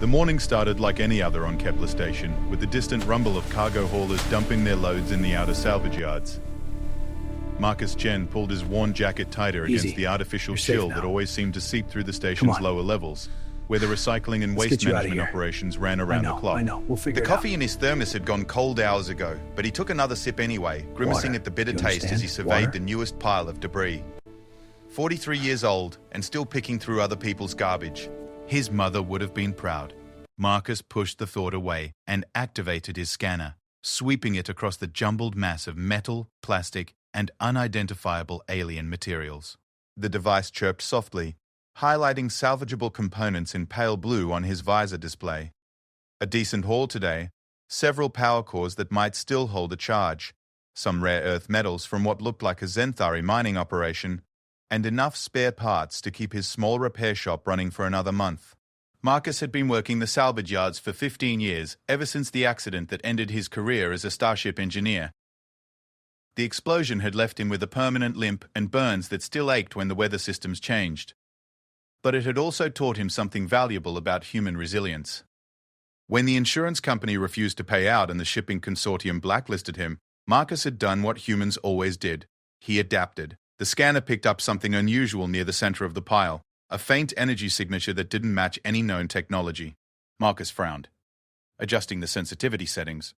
The morning started like any other on Kepler Station, with the distant rumble of cargo haulers dumping their loads in the outer salvage yards. Marcus Chen pulled his worn jacket tighter against the artificial chill that always seemed to seep through the station's lower levels, where the recycling and waste management operations ran around the clock. I know, we'll figure it out. The coffee in his thermos had gone cold hours ago, but he took another sip anyway, grimacing at the bitter taste as he surveyed the newest pile of debris. 43 years old and still picking through other people's garbage. His mother would have been proud. Marcus pushed the thought away and activated his scanner, sweeping it across the jumbled mass of metal, plastic, and unidentifiable alien materials. The device chirped softly, highlighting salvageable components in pale blue on his visor display. A decent haul today, several power cores that might still hold a charge, some rare earth metals from what looked like a Zenthari mining operation, and enough spare parts to keep his small repair shop running for another month. Marcus had been working the salvage yards for 15 years, ever since the accident that ended his career as a starship engineer. The explosion had left him with a permanent limp and burns that still ached when the weather systems changed. But it had also taught him something valuable about human resilience. When the insurance company refused to pay out and the shipping consortium blacklisted him, Marcus had done what humans always did. He adapted. The scanner picked up something unusual near the center of the pile, a faint energy signature that didn't match any known technology. Marcus frowned, adjusting the sensitivity settings.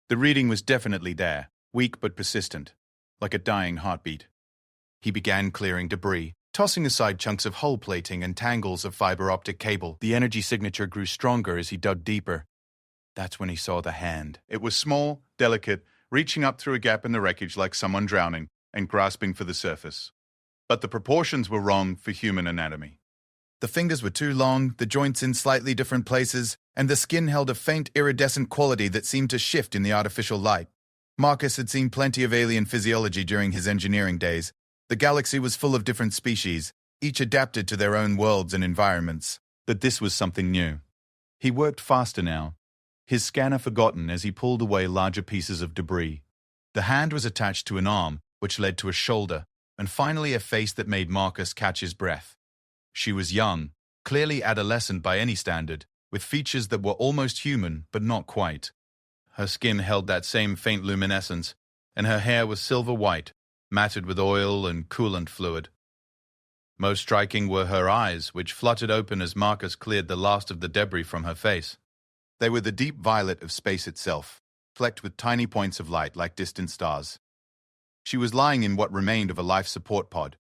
The reading was definitely there, weak but persistent, like a dying heartbeat. He began clearing debris, tossing aside chunks of hull plating and tangles of fiber optic cable. The energy signature grew stronger as he dug deeper. That's when he saw the hand. It was small, delicate, reaching up through a gap in the wreckage like someone drowning and grasping for the surface. But the proportions were wrong for human anatomy. The fingers were too long, the joints in slightly different places, and the skin held a faint iridescent quality that seemed to shift in the artificial light. Marcus had seen plenty of alien physiology during his engineering days. The galaxy was full of different species, each adapted to their own worlds and environments. But this was something new. He worked faster now, his scanner forgotten as he pulled away larger pieces of debris. The hand was attached to an arm, which led to a shoulder, and finally a face that made Marcus catch his breath. She was young, clearly adolescent by any standard, with features that were almost human, but not quite. Her skin held that same faint luminescence, and her hair was silver white, matted with oil and coolant fluid. Most striking were her eyes, which fluttered open as Marcus cleared the last of the debris from her face. They were the deep violet of space itself, flecked with tiny points of light like distant stars. She was lying in what remained of a life support pod,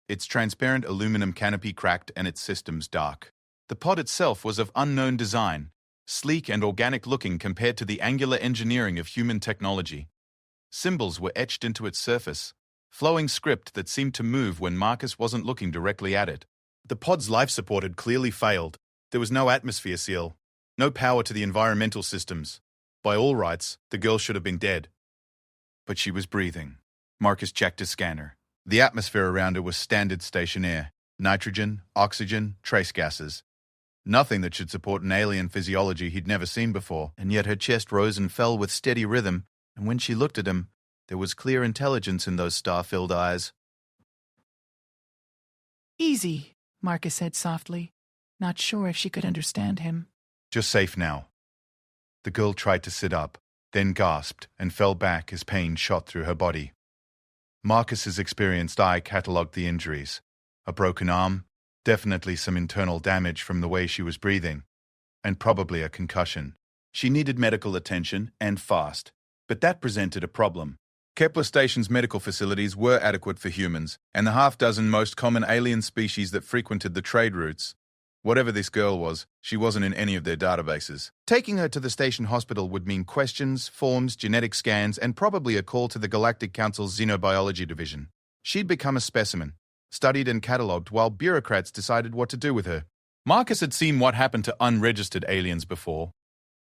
its transparent aluminum canopy cracked and its systems dark. The pod itself was of unknown design, sleek and organic-looking compared to the angular engineering of human technology. Symbols were etched into its surface, flowing script that seemed to move when Marcus wasn't looking directly at it. The pod's life support had clearly failed. There was no atmosphere seal, no power to the environmental systems. By all rights, the girl should have been dead. But she was breathing. Marcus checked his scanner. The atmosphere around her was standard station air. Nitrogen, oxygen, trace gases. Nothing that should support an alien physiology he'd never seen before, and yet her chest rose and fell with steady rhythm, and when she looked at him, there was clear intelligence in those star-filled eyes. Easy, Marcus said softly, not sure if she could understand him. You're safe now. The girl tried to sit up, then gasped and fell back as pain shot through her body. Marcus's experienced eye catalogued the injuries. A broken arm, definitely some internal damage from the way she was breathing, and probably a concussion. She needed medical attention, and fast. But that presented a problem. Kepler Station's medical facilities were adequate for humans, and the half-dozen most common alien species that frequented the trade routes. Whatever this girl was, she wasn't in any of their databases. Taking her to the station hospital would mean questions, forms, genetic scans, and probably a call to the Galactic Council's Xenobiology Division. She'd become a specimen, studied and catalogued while bureaucrats decided what to do with her. Marcus had seen what happened to unregistered aliens before.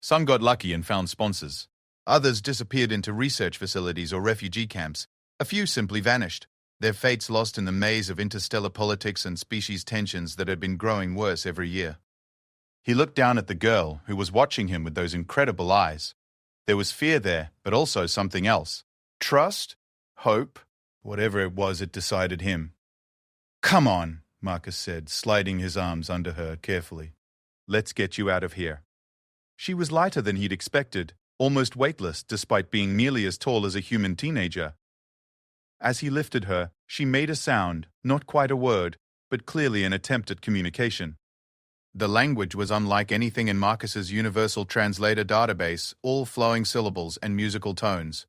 Some got lucky and found sponsors. Others disappeared into research facilities or refugee camps. A few simply vanished, their fates lost in the maze of interstellar politics and species tensions that had been growing worse every year. He looked down at the girl, who was watching him with those incredible eyes. There was fear there, but also something else. Trust? Hope? Whatever it was, it decided him. "Come on," Marcus said, sliding his arms under her carefully. Let's get you out of here. She was lighter than he'd expected, almost weightless despite being nearly as tall as a human teenager. As he lifted her, she made a sound, not quite a word, but clearly an attempt at communication. The language was unlike anything in Marcus's universal translator database, all flowing syllables and musical tones.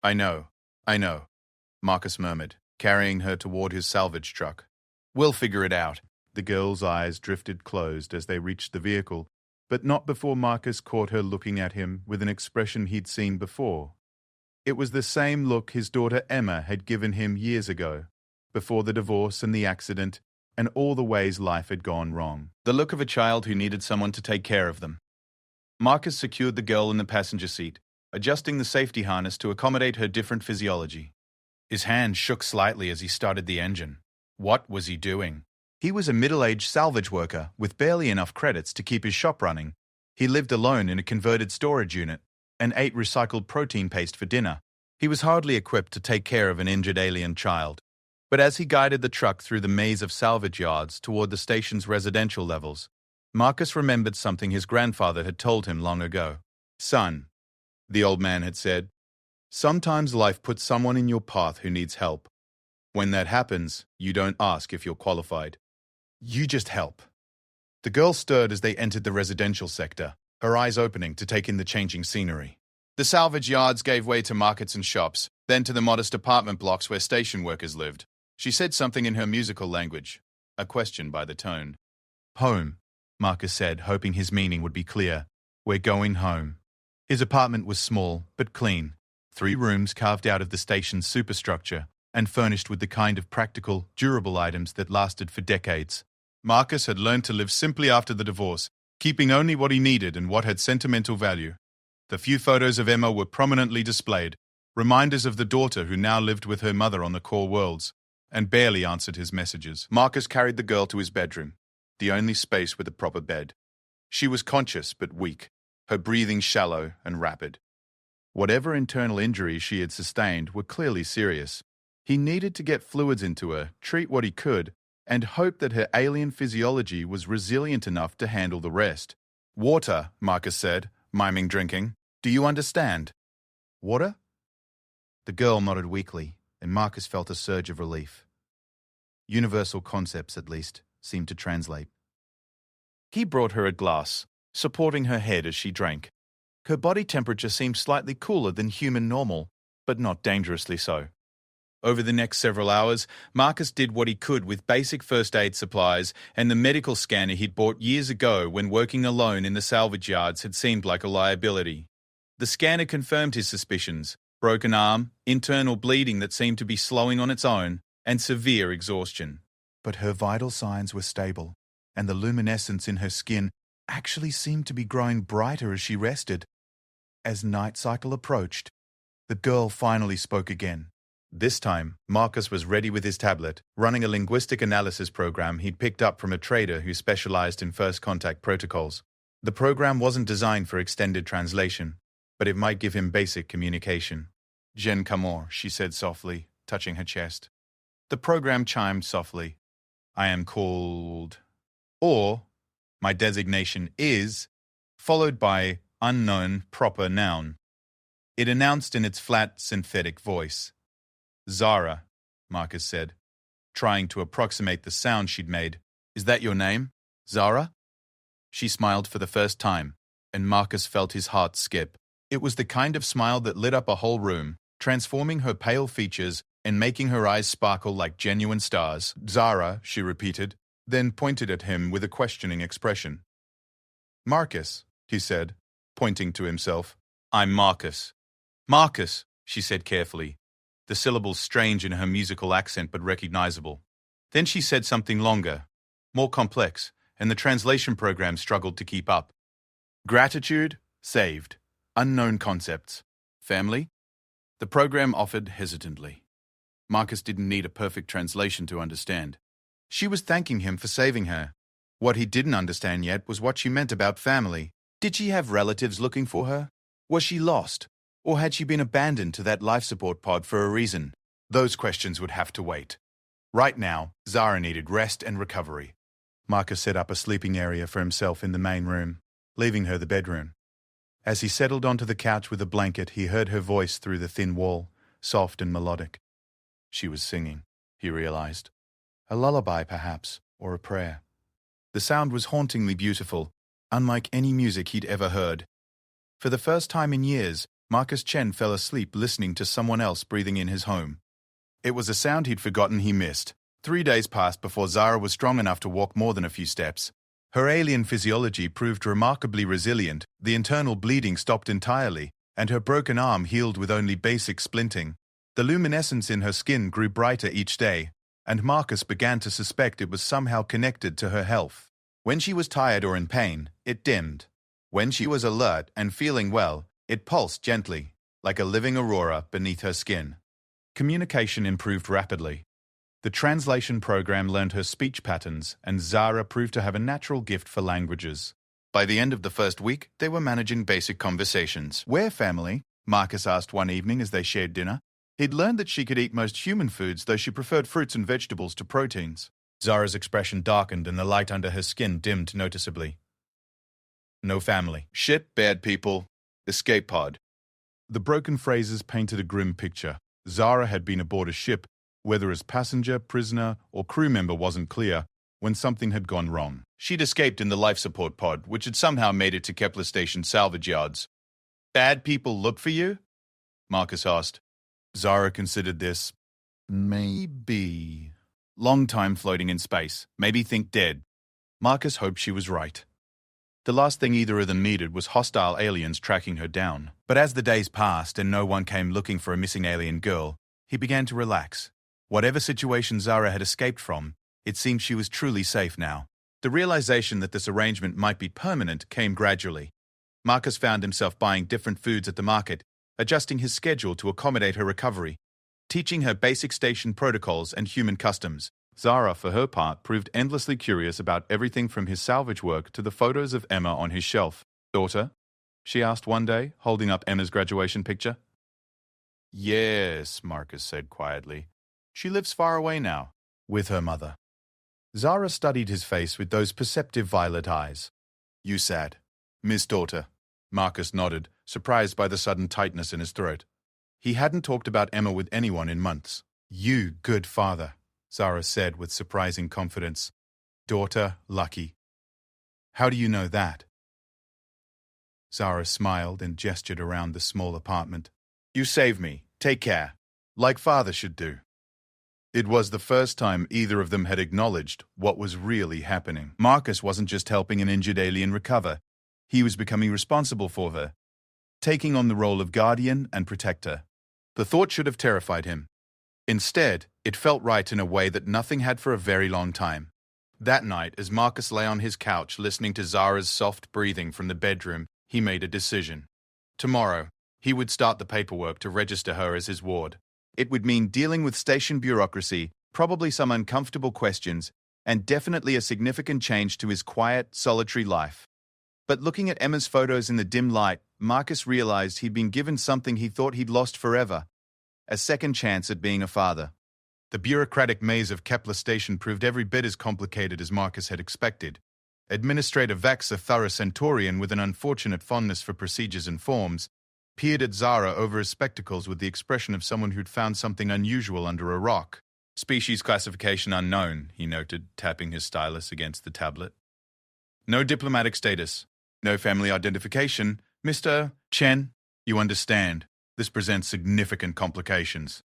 I know, Marcus murmured, carrying her toward his salvage truck. We'll figure it out. The girl's eyes drifted closed as they reached the vehicle, but not before Marcus caught her looking at him with an expression he'd seen before. It was the same look his daughter Emma had given him years ago, before the divorce and the accident, and all the ways life had gone wrong. The look of a child who needed someone to take care of them. Marcus secured the girl in the passenger seat, adjusting the safety harness to accommodate her different physiology. His hand shook slightly as he started the engine. What was he doing? He was a middle-aged salvage worker with barely enough credits to keep his shop running. He lived alone in a converted storage unit and ate recycled protein paste for dinner. He was hardly equipped to take care of an injured alien child. But as he guided the truck through the maze of salvage yards toward the station's residential levels, Marcus remembered something his grandfather had told him long ago. Son, the old man had said, sometimes life puts someone in your path who needs help. When that happens, you don't ask if you're qualified. You just help. The girl stirred as they entered the residential sector, her eyes opening to take in the changing scenery. The salvage yards gave way to markets and shops, then to the modest apartment blocks where station workers lived. She said something in her musical language, a question by the tone. Home, Marcus said, hoping his meaning would be clear. We're going home. His apartment was small, but clean. 3 rooms carved out of the station's superstructure and furnished with the kind of practical, durable items that lasted for decades. Marcus had learned to live simply after the divorce, keeping only what he needed and what had sentimental value. The few photos of Emma were prominently displayed, reminders of the daughter who now lived with her mother on the core worlds, and barely answered his messages. Marcus carried the girl to his bedroom, the only space with a proper bed. She was conscious but weak, her breathing shallow and rapid. Whatever internal injuries she had sustained were clearly serious. He needed to get fluids into her, treat what he could, and hope that her alien physiology was resilient enough to handle the rest. Water, Marcus said, miming drinking. Do you understand? Water? The girl nodded weakly, and Marcus felt a surge of relief. Universal concepts, at least, seemed to translate. He brought her a glass, supporting her head as she drank. Her body temperature seemed slightly cooler than human normal, but not dangerously so. Over the next several hours, Marcus did what he could with basic first aid supplies, and the medical scanner he'd bought years ago when working alone in the salvage yards had seemed like a liability. The scanner confirmed his suspicions: broken arm, internal bleeding that seemed to be slowing on its own, and severe exhaustion. But her vital signs were stable, and the luminescence in her skin actually seemed to be growing brighter as she rested. As night cycle approached, the girl finally spoke again. This time, Marcus was ready with his tablet, running a linguistic analysis program he'd picked up from a trader who specialized in first contact protocols. The program wasn't designed for extended translation, but it might give him basic communication. Jen Camor, she said softly, touching her chest. The program chimed softly. I am called... or, my designation is, followed by unknown proper noun. It announced in its flat, synthetic voice. Zara, Marcus said, trying to approximate the sound she'd made. Is that your name, Zara? She smiled for the first time, and Marcus felt his heart skip. It was the kind of smile that lit up a whole room, transforming her pale features and making her eyes sparkle like genuine stars. Zara, she repeated, then pointed at him with a questioning expression. Marcus, he said, pointing to himself. I'm Marcus. Marcus, she said carefully, the syllables strange in her musical accent but recognizable. Then she said something longer, more complex, and the translation program struggled to keep up. Gratitude, saved. Unknown concepts. Family? The program offered hesitantly. Marcus didn't need a perfect translation to understand. She was thanking him for saving her. What he didn't understand yet was what she meant about family. Did she have relatives looking for her? Was she lost? Or had she been abandoned to that life support pod for a reason? Those questions would have to wait. Right now, Zara needed rest and recovery. Marcus set up a sleeping area for himself in the main room, leaving her the bedroom. As he settled onto the couch with a blanket, he heard her voice through the thin wall, soft and melodic. She was singing, he realized. A lullaby, perhaps, or a prayer. The sound was hauntingly beautiful, unlike any music he'd ever heard. For the first time in years, Marcus Chen fell asleep listening to someone else breathing in his home. It was a sound he'd forgotten he missed. 3 days passed before Zara was strong enough to walk more than a few steps. Her alien physiology proved remarkably resilient, the internal bleeding stopped entirely, and her broken arm healed with only basic splinting. The luminescence in her skin grew brighter each day, and Marcus began to suspect it was somehow connected to her health. When she was tired or in pain, it dimmed. When she was alert and feeling well, it pulsed gently, like a living aurora beneath her skin. Communication improved rapidly. The translation program learned her speech patterns, and Zara proved to have a natural gift for languages. By the end of the first week, they were managing basic conversations. "We're family?" Marcus asked one evening as they shared dinner. He'd learned that she could eat most human foods, though she preferred fruits and vegetables to proteins. Zara's expression darkened and the light under her skin dimmed noticeably. "No family. Shit, bad people. Escape pod." The broken phrases painted a grim picture. Zara had been aboard a ship, whether as passenger, prisoner, or crew member wasn't clear, when something had gone wrong. She'd escaped in the life support pod, which had somehow made it to Kepler Station salvage yards. "Bad people look for you?" Marcus asked. Zara considered this. Maybe. Long time floating in space. Maybe think dead. Marcus hoped she was right. The last thing either of them needed was hostile aliens tracking her down. But as the days passed and no one came looking for a missing alien girl, he began to relax. Whatever situation Zara had escaped from, it seemed she was truly safe now. The realization that this arrangement might be permanent came gradually. Marcus found himself buying different foods at the market, adjusting his schedule to accommodate her recovery, teaching her basic station protocols and human customs. Zara, for her part, proved endlessly curious about everything from his salvage work to the photos of Emma on his shelf. "Daughter?" she asked one day, holding up Emma's graduation picture. "Yes," Marcus said quietly. "She lives far away now, with her mother." Zara studied his face with those perceptive violet eyes. "You sad, Miss Daughter?" Marcus nodded, surprised by the sudden tightness in his throat. He hadn't talked about Emma with anyone in months. "You good father," Zara said with surprising confidence. "Daughter, lucky." "How do you know that?" Zara smiled and gestured around the small apartment. "You saved me. Take care. Like father should do." It was the first time either of them had acknowledged what was really happening. Marcus wasn't just helping an injured alien recover. He was becoming responsible for her, taking on the role of guardian and protector. The thought should have terrified him. Instead, it felt right in a way that nothing had for a very long time. That night, as Marcus lay on his couch listening to Zara's soft breathing from the bedroom, he made a decision. Tomorrow, he would start the paperwork to register her as his ward. It would mean dealing with station bureaucracy, probably some uncomfortable questions, and definitely a significant change to his quiet, solitary life. But looking at Emma's photos in the dim light, Marcus realized he'd been given something he thought he'd lost forever: a second chance at being a father. The bureaucratic maze of Kepler Station proved every bit as complicated as Marcus had expected. Administrator Vex, a thorough Centaurian with an unfortunate fondness for procedures and forms, peered at Zara over his spectacles with the expression of someone who'd found something unusual under a rock. "Species classification unknown," he noted, tapping his stylus against the tablet. "No diplomatic status. No family identification. Mr. Chen, you understand. This presents significant complications."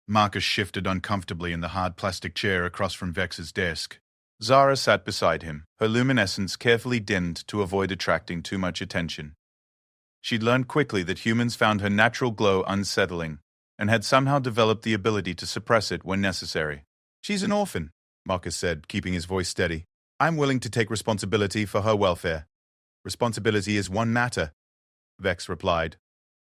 Marcus shifted uncomfortably in the hard plastic chair across from Vex's desk. Zara sat beside him, her luminescence carefully dimmed to avoid attracting too much attention. She'd learned quickly that humans found her natural glow unsettling, and had somehow developed the ability to suppress it when necessary. "She's an orphan," Marcus said, keeping his voice steady. "I'm willing to take responsibility for her welfare." "Responsibility is one matter," Vex replied,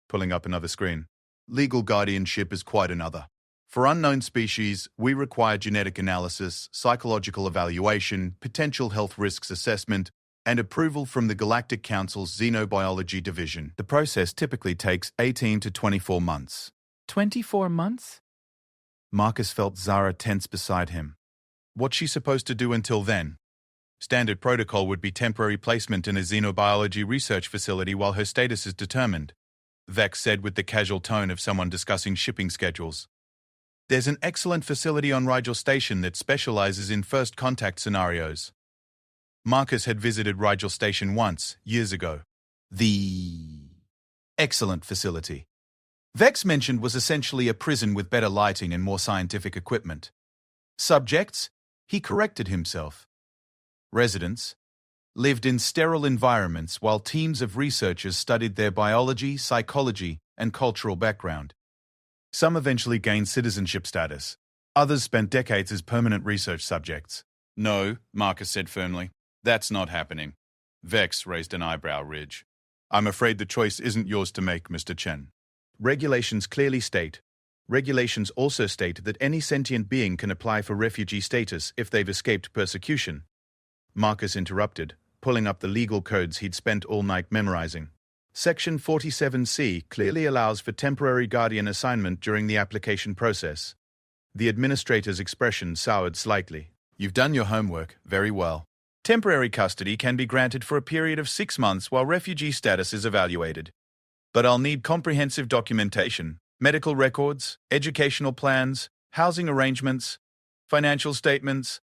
pulling up another screen. "Legal guardianship is quite another. For unknown species, we require genetic analysis, psychological evaluation, potential health risks assessment, and approval from the Galactic Council's Xenobiology Division. The process typically takes 18 to 24 months. 24 months? Marcus felt Zara tense beside him. What's she supposed to do until then? Standard protocol would be temporary placement in a xenobiology research facility while her status is determined, Vex said with the casual tone of someone discussing shipping schedules. There's an excellent facility on Rigel Station that specializes in first contact scenarios. Marcus had visited Rigel Station once, years ago. The excellent facility Vex mentioned was essentially a prison with better lighting and more scientific equipment. Subjects? He corrected himself. Residents lived in sterile environments while teams of researchers studied their biology, psychology, and cultural background. Some eventually gained citizenship status. Others spent decades as permanent research subjects. No, Marcus said firmly. That's not happening. Vex raised an eyebrow ridge. I'm afraid the choice isn't yours to make, Mr. Chen. Regulations also state that any sentient being can apply for refugee status if they've escaped persecution. Marcus interrupted, pulling up the legal codes he'd spent all night memorizing. Section 47C clearly allows for temporary guardian assignment during the application process. The administrator's expression soured slightly. You've done your homework, very well. Temporary custody can be granted for a period of 6 months while refugee status is evaluated. But I'll need comprehensive documentation, medical records, educational plans, housing arrangements, financial statements.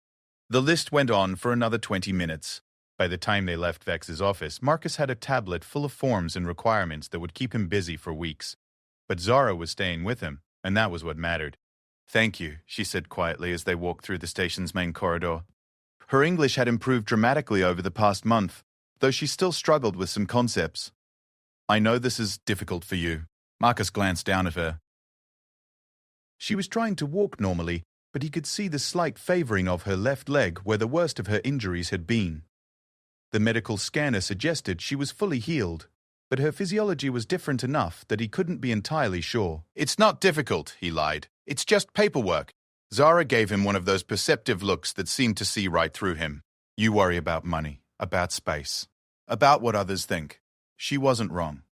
The list went on for another 20 minutes. By the time they left Vex's office, Marcus had a tablet full of forms and requirements that would keep him busy for weeks. But Zara was staying with him, and that was what mattered. Thank you, she said quietly as they walked through the station's main corridor. Her English had improved dramatically over the past month, though she still struggled with some concepts. I know this is difficult for you. Marcus glanced down at her. She was trying to walk normally, but he could see the slight favoring of her left leg where the worst of her injuries had been. The medical scanner suggested she was fully healed, but her physiology was different enough that he couldn't be entirely sure. It's not difficult, he lied. It's just paperwork. Zara gave him one of those perceptive looks that seemed to see right through him. You worry about money, about space, about what others think. She wasn't wrong.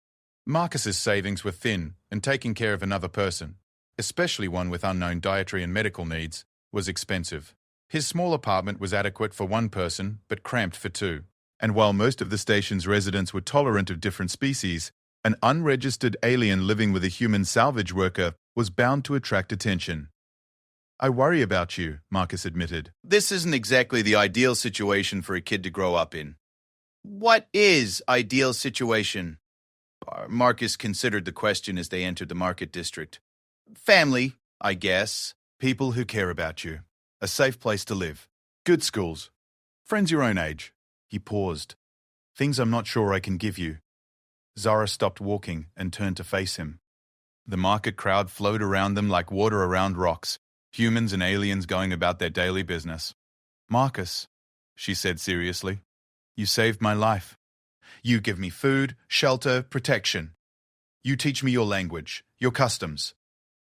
Marcus's savings were thin, and taking care of another person, especially one with unknown dietary and medical needs, was expensive. His small apartment was adequate for one person, but cramped for two. And while most of the station's residents were tolerant of different species, an unregistered alien living with a human salvage worker was bound to attract attention. I worry about you, Marcus admitted. This isn't exactly the ideal situation for a kid to grow up in. What is ideal situation? Marcus considered the question as they entered the market district. Family, I guess. People who care about you. A safe place to live. Good schools. Friends your own age. He paused. Things I'm not sure I can give you. Zara stopped walking and turned to face him. The market crowd flowed around them like water around rocks, humans and aliens going about their daily business. Marcus, she said seriously, you saved my life. You give me food, shelter, protection. You teach me your language, your customs.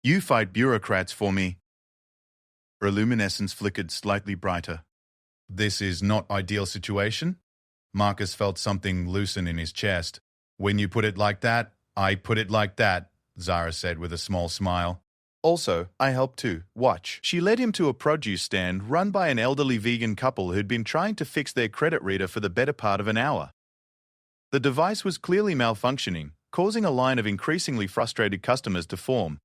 You fight bureaucrats for me. Her luminescence flickered slightly brighter. This is not ideal situation? Marcus felt something loosen in his chest. When you put it like that, I put it like that, Zara said with a small smile. Also, I help too. Watch. She led him to a produce stand run by an elderly vegan couple who'd been trying to fix their credit reader for the better part of an hour. The device was clearly malfunctioning, causing a line of increasingly frustrated customers to form.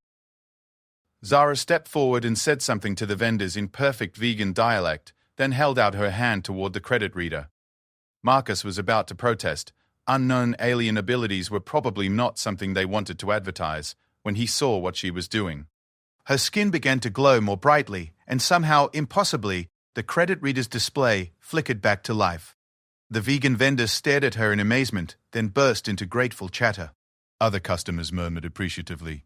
Zara stepped forward and said something to the vendors in perfect vegan dialect, then held out her hand toward the credit reader. Marcus was about to protest. Unknown alien abilities were probably not something they wanted to advertise when he saw what she was doing. Her skin began to glow more brightly, and somehow, impossibly, the credit reader's display flickered back to life. The vegan vendor stared at her in amazement, then burst into grateful chatter. Other customers murmured appreciatively.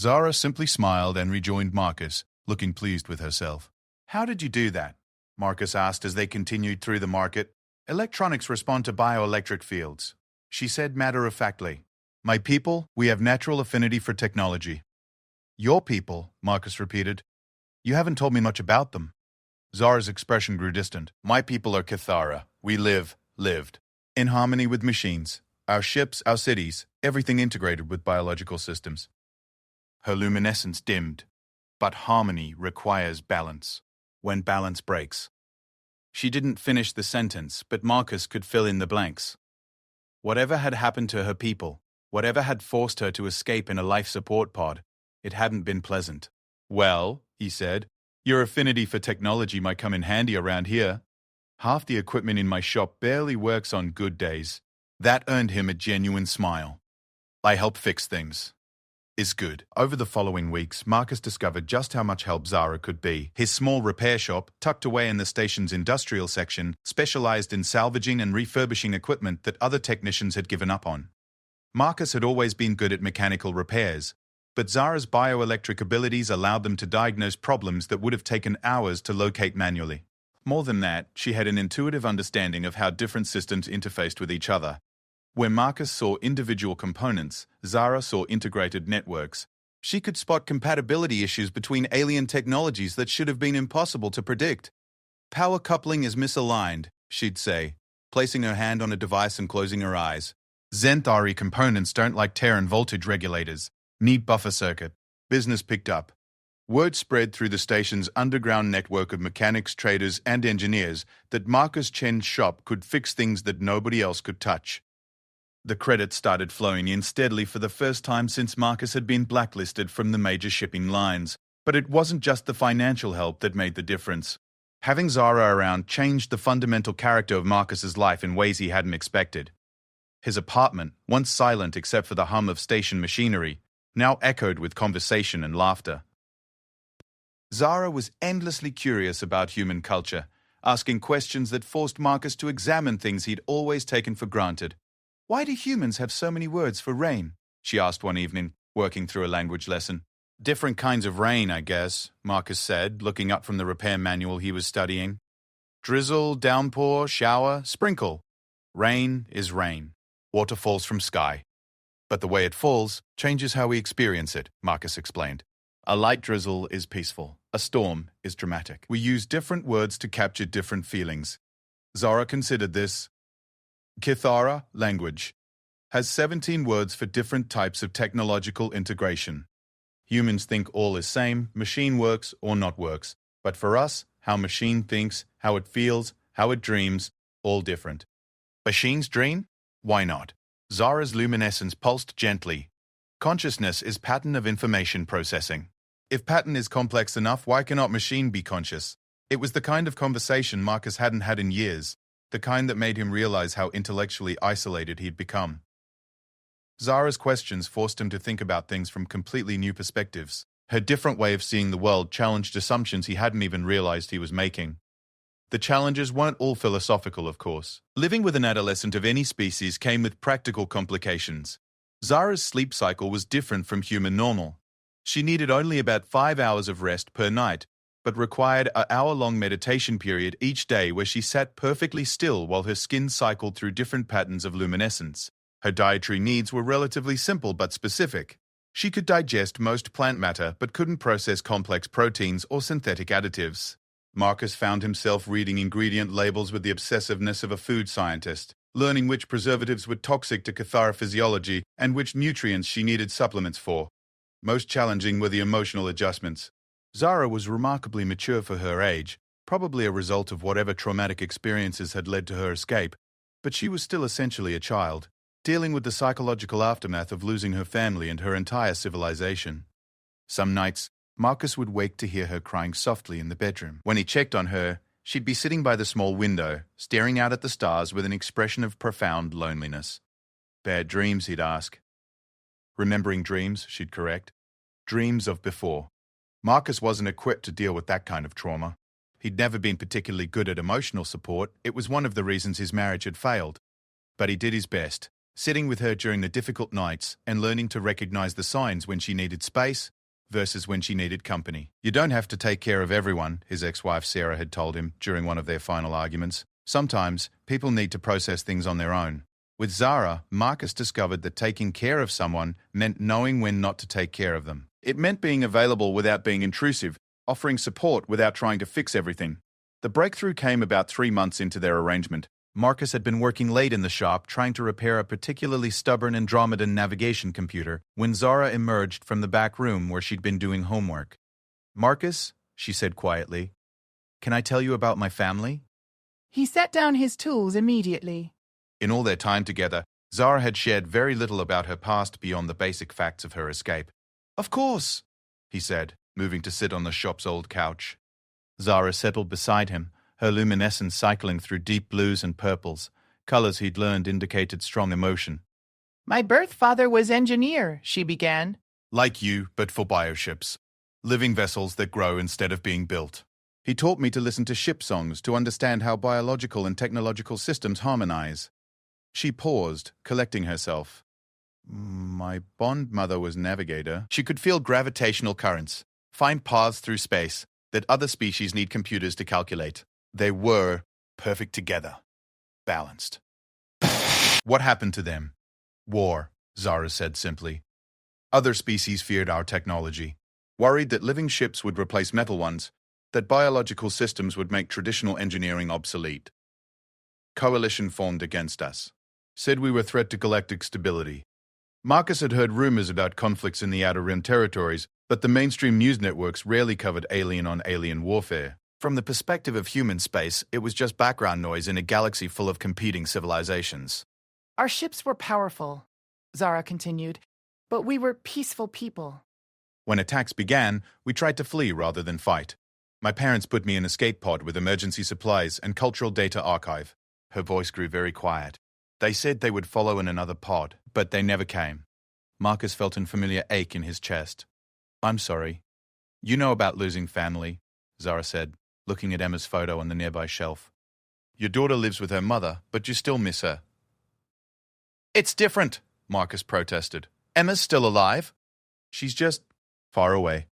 Zara simply smiled and rejoined Marcus, looking pleased with herself. How did you do that? Marcus asked as they continued through the market. Electronics respond to bioelectric fields, she said matter-of-factly. My people, we have natural affinity for technology. Your people, Marcus repeated. You haven't told me much about them. Zara's expression grew distant. My people are Cathara. We lived, in harmony with machines. Our ships, our cities, everything integrated with biological systems. Her luminescence dimmed. But harmony requires balance. When balance breaks, She didn't finish the sentence, but Marcus could fill in the blanks. Whatever had happened to her people, whatever had forced her to escape in a life support pod, it hadn't been pleasant. "Well," he said, "your affinity for technology might come in handy around here. Half the equipment in my shop barely works on good days." That earned him a genuine smile. "I help fix things." Is good. Over the following weeks, Marcus discovered just how much help Zara could be. His small repair shop, tucked away in the station's industrial section, specialized in salvaging and refurbishing equipment that other technicians had given up on. Marcus had always been good at mechanical repairs, but Zara's bioelectric abilities allowed them to diagnose problems that would have taken hours to locate manually. More than that, she had an intuitive understanding of how different systems interfaced with each other. Where Marcus saw individual components, Zara saw integrated networks. She could spot compatibility issues between alien technologies that should have been impossible to predict. "Power coupling is misaligned," she'd say, placing her hand on a device and closing her eyes. "Xanthari components don't like Terran voltage regulators. Need buffer circuit." Business picked up. Word spread through the station's underground network of mechanics, traders, and engineers that Marcus Chen's shop could fix things that nobody else could touch. The credits started flowing in steadily for the first time since Marcus had been blacklisted from the major shipping lines. But it wasn't just the financial help that made the difference. Having Zara around changed the fundamental character of Marcus's life in ways he hadn't expected. His apartment, once silent except for the hum of station machinery, now echoed with conversation and laughter. Zara was endlessly curious about human culture, asking questions that forced Marcus to examine things he'd always taken for granted. "Why do humans have so many words for rain?" she asked one evening, working through a language lesson. "Different kinds of rain, I guess," Marcus said, looking up from the repair manual he was studying. "Drizzle, downpour, shower, sprinkle. Rain is rain. Water falls from sky. But the way it falls changes how we experience it," Marcus explained. "A light drizzle is peaceful. A storm is dramatic. We use different words to capture different feelings." Zara considered this. Kithara, language, has 17 words for different types of technological integration. Humans think all is same, machine works or not works. But for us, how machine thinks, how it feels, how it dreams, all different. Machines dream? Why not? Zara's luminescence pulsed gently. Consciousness is pattern of information processing. If pattern is complex enough, why cannot machine be conscious? It was the kind of conversation Marcus hadn't had in years. The kind that made him realize how intellectually isolated he'd become. Zara's questions forced him to think about things from completely new perspectives. Her different way of seeing the world challenged assumptions he hadn't even realized he was making. The challenges weren't all philosophical, of course. Living with an adolescent of any species came with practical complications. Zara's sleep cycle was different from human normal. She needed only about 5 hours of rest per night, but required an hour-long meditation period each day where she sat perfectly still while her skin cycled through different patterns of luminescence. Her dietary needs were relatively simple but specific. She could digest most plant matter but couldn't process complex proteins or synthetic additives. Marcus found himself reading ingredient labels with the obsessiveness of a food scientist, learning which preservatives were toxic to Cathara physiology and which nutrients she needed supplements for. Most challenging were the emotional adjustments. Zara was remarkably mature for her age, probably a result of whatever traumatic experiences had led to her escape, but she was still essentially a child, dealing with the psychological aftermath of losing her family and her entire civilization. Some nights, Marcus would wake to hear her crying softly in the bedroom. When he checked on her, she'd be sitting by the small window, staring out at the stars with an expression of profound loneliness. "Bad dreams," he'd ask. "Remembering dreams," she'd correct. "Dreams of before." Marcus wasn't equipped to deal with that kind of trauma. He'd never been particularly good at emotional support. It was one of the reasons his marriage had failed. But he did his best, sitting with her during the difficult nights and learning to recognize the signs when she needed space versus when she needed company. "You don't have to take care of everyone," his ex-wife Sarah had told him during one of their final arguments. "Sometimes people need to process things on their own." With Zara, Marcus discovered that taking care of someone meant knowing when not to take care of them. It meant being available without being intrusive, offering support without trying to fix everything. The breakthrough came about 3 months into their arrangement. Marcus had been working late in the shop trying to repair a particularly stubborn Andromedan navigation computer when Zara emerged from the back room where she'd been doing homework. "Marcus," she said quietly, "can I tell you about my family?" He set down his tools immediately. In all their time together, Zara had shared very little about her past beyond the basic facts of her escape. "Of course," he said, moving to sit on the shop's old couch. Zara settled beside him, her luminescence cycling through deep blues and purples, colors he'd learned indicated strong emotion. My birth father was engineer, she began. Like you, but for bioships. Living vessels that grow instead of being built. He taught me to listen to ship songs to understand how biological and technological systems harmonize. She paused, collecting herself. My Bond mother was navigator. She could feel gravitational currents, find paths through space that other species need computers to calculate. They were perfect together. Balanced. What happened to them? War, Zara said simply. Other species feared our technology, worried that living ships would replace metal ones, that biological systems would make traditional engineering obsolete. Coalition formed against us. Said we were a threat to galactic stability. Marcus had heard rumors about conflicts in the Outer Rim territories, but the mainstream news networks rarely covered alien-on-alien warfare. From the perspective of human space, it was just background noise in a galaxy full of competing civilizations. Our ships were powerful, Zara continued, but we were peaceful people. When attacks began, we tried to flee rather than fight. My parents put me in an escape pod with emergency supplies and cultural data archive. Her voice grew very quiet. They said they would follow in another pod, but they never came. Marcus felt an familiar ache in his chest. I'm sorry. You know about losing family, Zara said, looking at Emma's photo on the nearby shelf. Your daughter lives with her mother, but you still miss her. It's different, Marcus protested. Emma's still alive. She's just far away.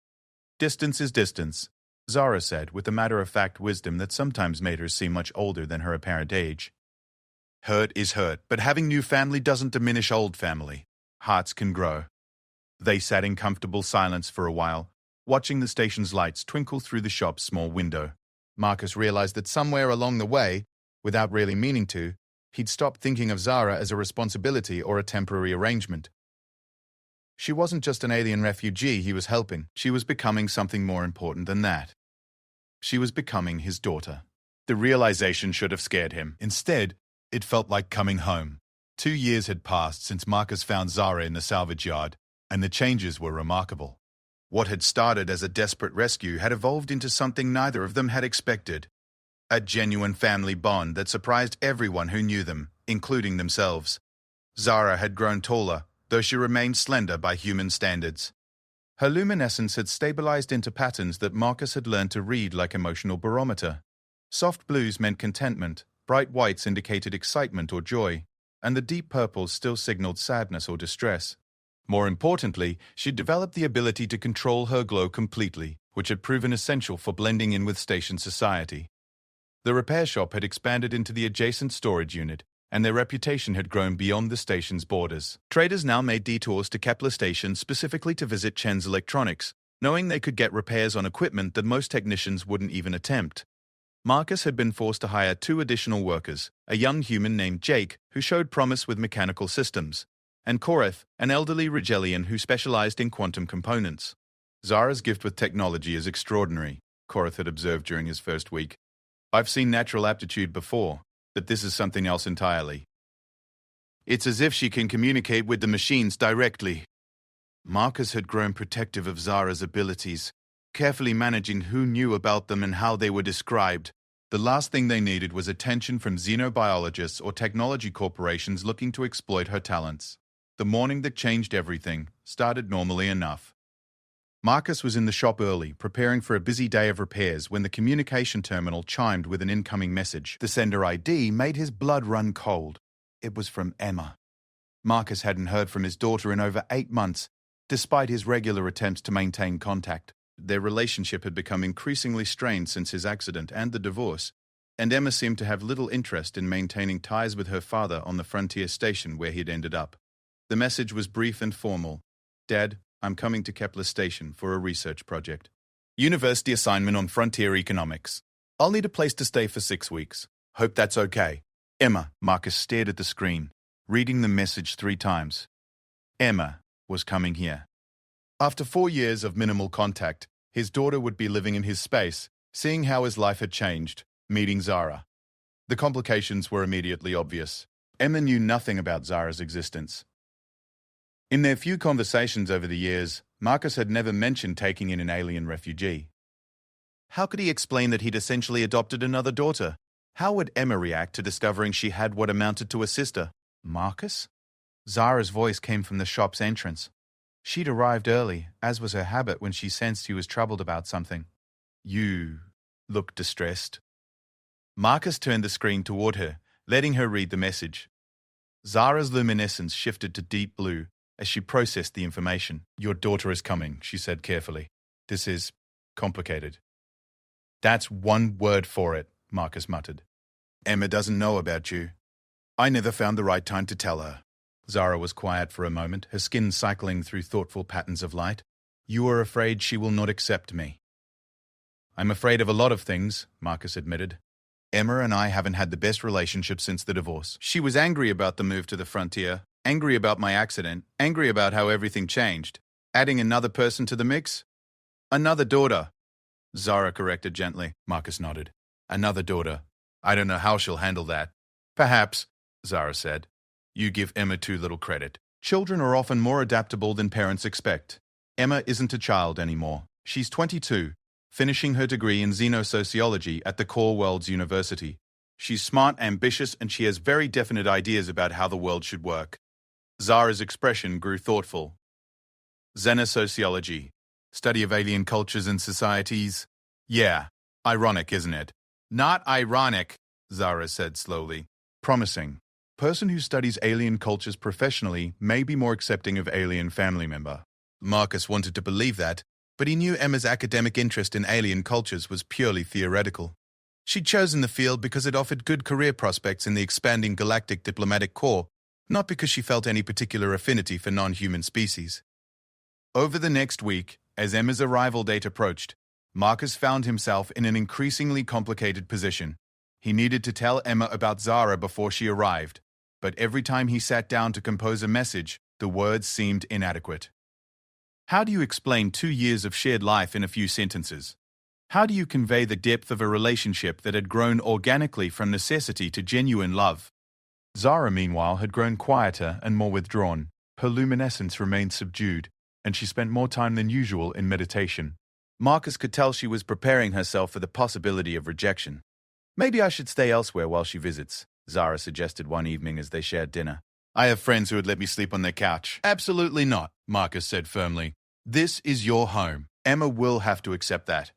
Distance is distance, Zara said with a matter-of-fact wisdom that sometimes made her seem much older than her apparent age. Hurt is hurt, but having new family doesn't diminish old family. Hearts can grow. They sat in comfortable silence for a while, watching the station's lights twinkle through the shop's small window. Marcus realized that somewhere along the way, without really meaning to, he'd stopped thinking of Zara as a responsibility or a temporary arrangement. She wasn't just an alien refugee he was helping. She was becoming something more important than that. She was becoming his daughter. The realization should have scared him. Instead, it felt like coming home. 2 years had passed since Marcus found Zara in the salvage yard, and the changes were remarkable. What had started as a desperate rescue had evolved into something neither of them had expected. A genuine family bond that surprised everyone who knew them, including themselves. Zara had grown taller, though she remained slender by human standards. Her luminescence had stabilized into patterns that Marcus had learned to read like emotional barometer. Soft blues meant contentment, bright whites indicated excitement or joy, and the deep purples still signaled sadness or distress. More importantly, she developed the ability to control her glow completely, which had proven essential for blending in with station society. The repair shop had expanded into the adjacent storage unit, and their reputation had grown beyond the station's borders. Traders now made detours to Kepler Station specifically to visit Chen's Electronics, knowing they could get repairs on equipment that most technicians wouldn't even attempt. Marcus had been forced to hire 2 additional workers, a young human named Jake, who showed promise with mechanical systems, and Koreth, an elderly Rigelian who specialized in quantum components. Zara's gift with technology is extraordinary, Koreth had observed during his first week. I've seen natural aptitude before, but this is something else entirely. It's as if she can communicate with the machines directly. Marcus had grown protective of Zara's abilities, carefully managing who knew about them and how they were described. The last thing they needed was attention from xenobiologists or technology corporations looking to exploit her talents. The morning that changed everything started normally enough. Marcus was in the shop early, preparing for a busy day of repairs when the communication terminal chimed with an incoming message. The sender ID made his blood run cold. It was from Emma. Marcus hadn't heard from his daughter in over 8 months, despite his regular attempts to maintain contact. Their relationship had become increasingly strained since his accident and the divorce, and Emma seemed to have little interest in maintaining ties with her father on the frontier station where he'd ended up. The message was brief and formal. Dad, I'm coming to Kepler Station for a research project. University assignment on frontier economics. I'll need a place to stay for 6 weeks. Hope that's okay. Emma, Marcus stared at the screen, reading the message 3 times. Emma was coming here. After 4 years of minimal contact, his daughter would be living in his space, seeing how his life had changed, meeting Zara. The complications were immediately obvious. Emma knew nothing about Zara's existence. In their few conversations over the years, Marcus had never mentioned taking in an alien refugee. How could he explain that he'd essentially adopted another daughter? How would Emma react to discovering she had what amounted to a sister? Marcus? Zara's voice came from the shop's entrance. She'd arrived early, as was her habit when she sensed he was troubled about something. You looked distressed. Marcus turned the screen toward her, letting her read the message. Zara's luminescence shifted to deep blue as she processed the information. Your daughter is coming, she said carefully. This is complicated. That's one word for it, Marcus muttered. Emma doesn't know about you. I never found the right time to tell her. Zara was quiet for a moment, her skin cycling through thoughtful patterns of light. You are afraid she will not accept me. I'm afraid of a lot of things, Marcus admitted. Emma and I haven't had the best relationship since the divorce. She was angry about the move to the frontier, angry about my accident, angry about how everything changed. Adding another person to the mix? Another daughter. Zara corrected gently. Marcus nodded. Another daughter. I don't know how she'll handle that. Perhaps, Zara said. You give Emma too little credit. Children are often more adaptable than parents expect. Emma isn't a child anymore. She's 22, finishing her degree in xenosociology at the Core Worlds University. She's smart, ambitious, and she has very definite ideas about how the world should work. Zara's expression grew thoughtful. Xenosociology. Study of alien cultures and societies. Yeah, ironic, isn't it? Not ironic, Zara said slowly. Promising. Person who studies alien cultures professionally may be more accepting of alien family member. Marcus wanted to believe that, but he knew Emma's academic interest in alien cultures was purely theoretical. She'd chosen the field because it offered good career prospects in the expanding Galactic Diplomatic Corps, not because she felt any particular affinity for non-human species. Over the next week, as Emma's arrival date approached, Marcus found himself in an increasingly complicated position. He needed to tell Emma about Zara before she arrived, but every time he sat down to compose a message, the words seemed inadequate. How do you explain 2 years of shared life in a few sentences? How do you convey the depth of a relationship that had grown organically from necessity to genuine love? Zara, meanwhile, had grown quieter and more withdrawn. Her luminescence remained subdued, and she spent more time than usual in meditation. Marcus could tell she was preparing herself for the possibility of rejection. Maybe I should stay elsewhere while she visits, Zara suggested one evening as they shared dinner. I have friends who would let me sleep on their couch. Absolutely not, Marcus said firmly. This is your home. Emma will have to accept that.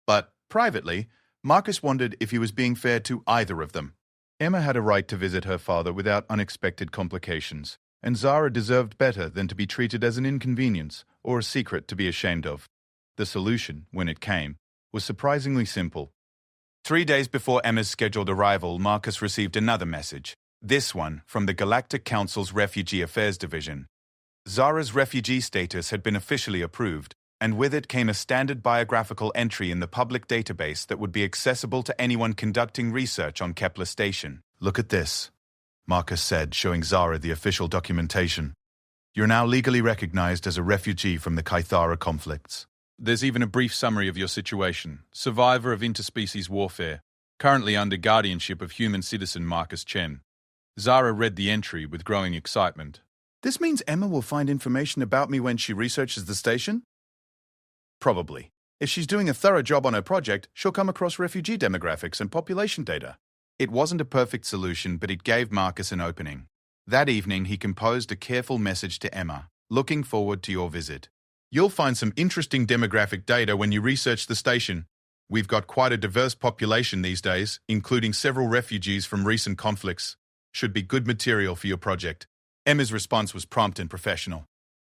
But, privately, Marcus wondered if he was being fair to either of them. Emma had a right to visit her father without unexpected complications, and Zara deserved better than to be treated as an inconvenience or a secret to be ashamed of. The solution, when it came, was surprisingly simple. 3 days before Emma's scheduled arrival, Marcus received another message, this one from the Galactic Council's Refugee Affairs Division. Zara's refugee status had been officially approved, and with it came a standard biographical entry in the public database that would be accessible to anyone conducting research on Kepler Station. Look at this, Marcus said, showing Zara the official documentation. You're now legally recognized as a refugee from the Kythara conflicts. There's even a brief summary of your situation. Survivor of interspecies warfare, currently under guardianship of human citizen Marcus Chen. Zara read the entry with growing excitement. This means Emma will find information about me when she researches the station? Probably. If she's doing a thorough job on her project, she'll come across refugee demographics and population data. It wasn't a perfect solution, but it gave Marcus an opening. That evening, he composed a careful message to Emma. Looking forward to your visit. You'll find some interesting demographic data when you research the station. We've got quite a diverse population these days, including several refugees from recent conflicts. Should be good material for your project. Emma's response was prompt and professional.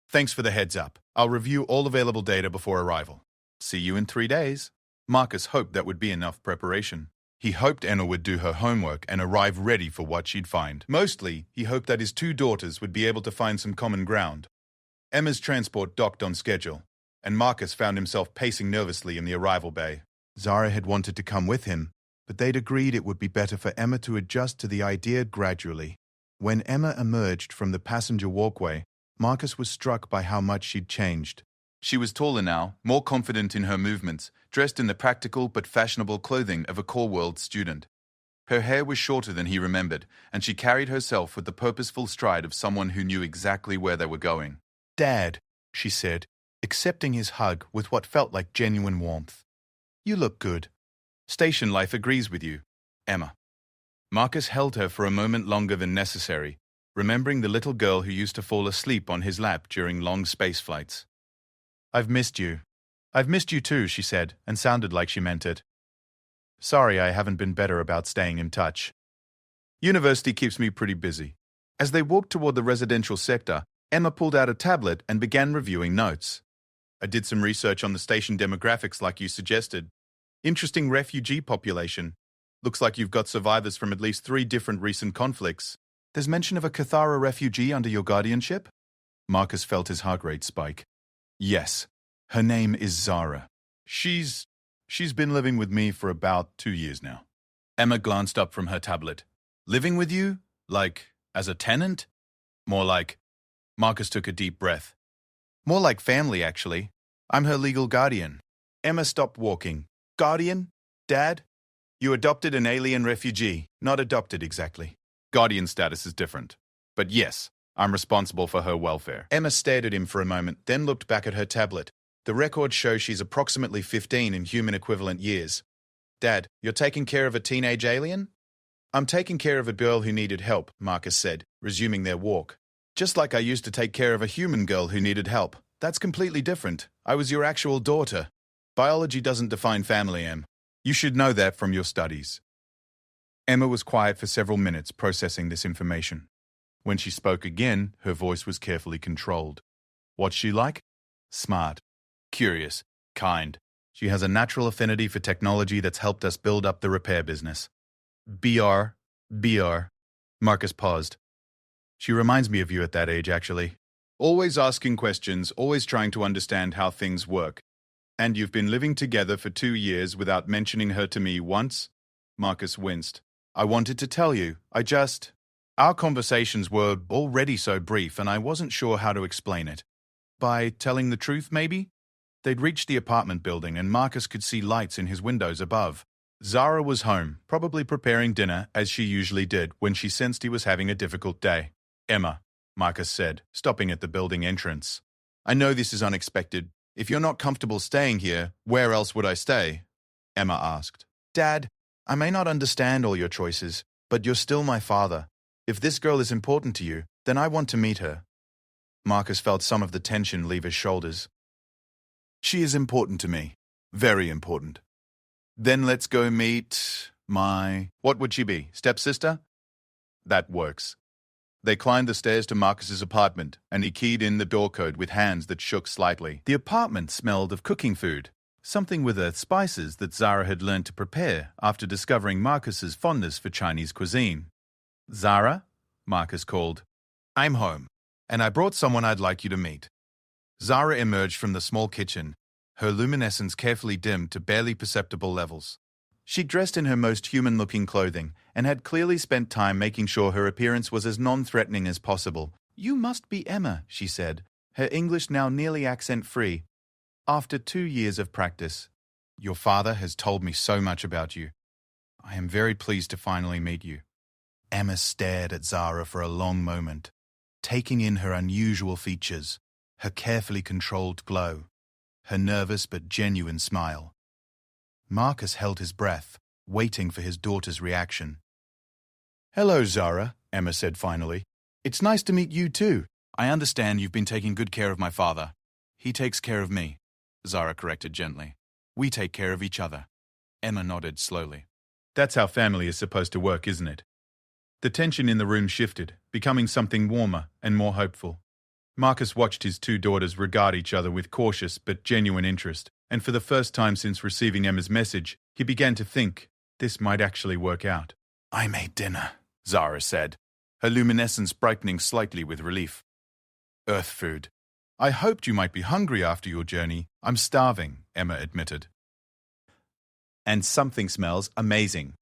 Thanks for the heads up. I'll review all available data before arrival. See you in 3 days. Marcus hoped that would be enough preparation. He hoped Emma would do her homework and arrive ready for what she'd find. Mostly, he hoped that his 2 daughters would be able to find some common ground. Emma's transport docked on schedule, and Marcus found himself pacing nervously in the arrival bay. Zara had wanted to come with him, but they'd agreed it would be better for Emma to adjust to the idea gradually. When Emma emerged from the passenger walkway, Marcus was struck by how much she'd changed. She was taller now, more confident in her movements, dressed in the practical but fashionable clothing of a Core World student. Her hair was shorter than he remembered, and she carried herself with the purposeful stride of someone who knew exactly where they were going. "Dad," she said, accepting his hug with what felt like genuine warmth. "You look good. Station life agrees with you, Emma." Marcus held her for a moment longer than necessary, remembering the little girl who used to fall asleep on his lap during long space flights. "I've missed you. I've missed you too," she said, and sounded like she meant it. "Sorry I haven't been better about staying in touch. University keeps me pretty busy." As they walked toward the residential sector, Emma pulled out a tablet and began reviewing notes. "I did some research on the station demographics like you suggested. Interesting refugee population. Looks like you've got survivors from at least 3 different recent conflicts. There's mention of a Cathara refugee under your guardianship?" Marcus felt his heart rate spike. "Yes. Her name is Zara. She's been living with me for about 2 years now." Emma glanced up from her tablet. "Living with you? Like, as a tenant?" "More like..." Marcus took a deep breath. "More like family, actually. I'm her legal guardian." Emma stopped walking. "Guardian? Dad? You adopted an alien refugee. Not adopted, exactly. Guardian status is different. But yes, I'm responsible for her welfare." Emma stared at him for a moment, then looked back at her tablet. The records show she's approximately 15 in human equivalent years. "Dad, you're taking care of a teenage alien?" "I'm taking care of a girl who needed help," Marcus said, resuming their walk. "Just like I used to take care of a human girl who needed help. That's completely different. I was your actual daughter. Biology doesn't define family, Em. You should know that from your studies." Emma was quiet for several minutes processing this information. When she spoke again, her voice was carefully controlled. "What's she like?" "Smart. Curious. Kind. She has a natural affinity for technology that's helped us build up the repair business." BR. Marcus paused. "She reminds me of you at that age, actually. Always asking questions, always trying to understand how things work. And you've been living together for 2 years without mentioning her to me once?" Marcus winced. "I wanted to tell you. Our conversations were already so brief and I wasn't sure how to explain it. By telling the truth, maybe?" They'd reached the apartment building and Marcus could see lights in his windows above. Zara was home, probably preparing dinner as she usually did when she sensed he was having a difficult day. "Emma," Marcus said, stopping at the building entrance. "I know this is unexpected. If you're not comfortable staying here, where else would I stay?" Emma asked. "Dad, I may not understand all your choices, but you're still my father. If this girl is important to you, then I want to meet her." Marcus felt some of the tension leave his shoulders. "She is important to me. Very important." "Then let's go meet my..." "What would she be? Stepsister?" "That works." They climbed the stairs to Marcus's apartment, and he keyed in the door code with hands that shook slightly. The apartment smelled of cooking food, something with the spices that Zara had learned to prepare after discovering Marcus's fondness for Chinese cuisine. "Zara?" Marcus called. "I'm home, and I brought someone I'd like you to meet." Zara emerged from the small kitchen, her luminescence carefully dimmed to barely perceptible levels. She dressed in her most human-looking clothing and had clearly spent time making sure her appearance was as non-threatening as possible. "You must be Emma," she said, her English now nearly accent-free. "After 2 years of practice, your father has told me so much about you. I am very pleased to finally meet you." Emma stared at Zara for a long moment, taking in her unusual features, her carefully controlled glow, her nervous but genuine smile. Marcus held his breath, waiting for his daughter's reaction. "Hello, Zara," Emma said finally. "It's nice to meet you too. I understand you've been taking good care of my father. He takes care of me," Zara corrected gently. "We take care of each other." Emma nodded slowly. "That's how family is supposed to work, isn't it?" The tension in the room shifted, becoming something warmer and more hopeful. Marcus watched his 2 daughters regard each other with cautious but genuine interest, and for the first time since receiving Emma's message, he began to think this might actually work out. "I made dinner," Zara said, her luminescence brightening slightly with relief. "Earth food. I hoped you might be hungry after your journey. I'm starving," Emma admitted. "And something smells amazing."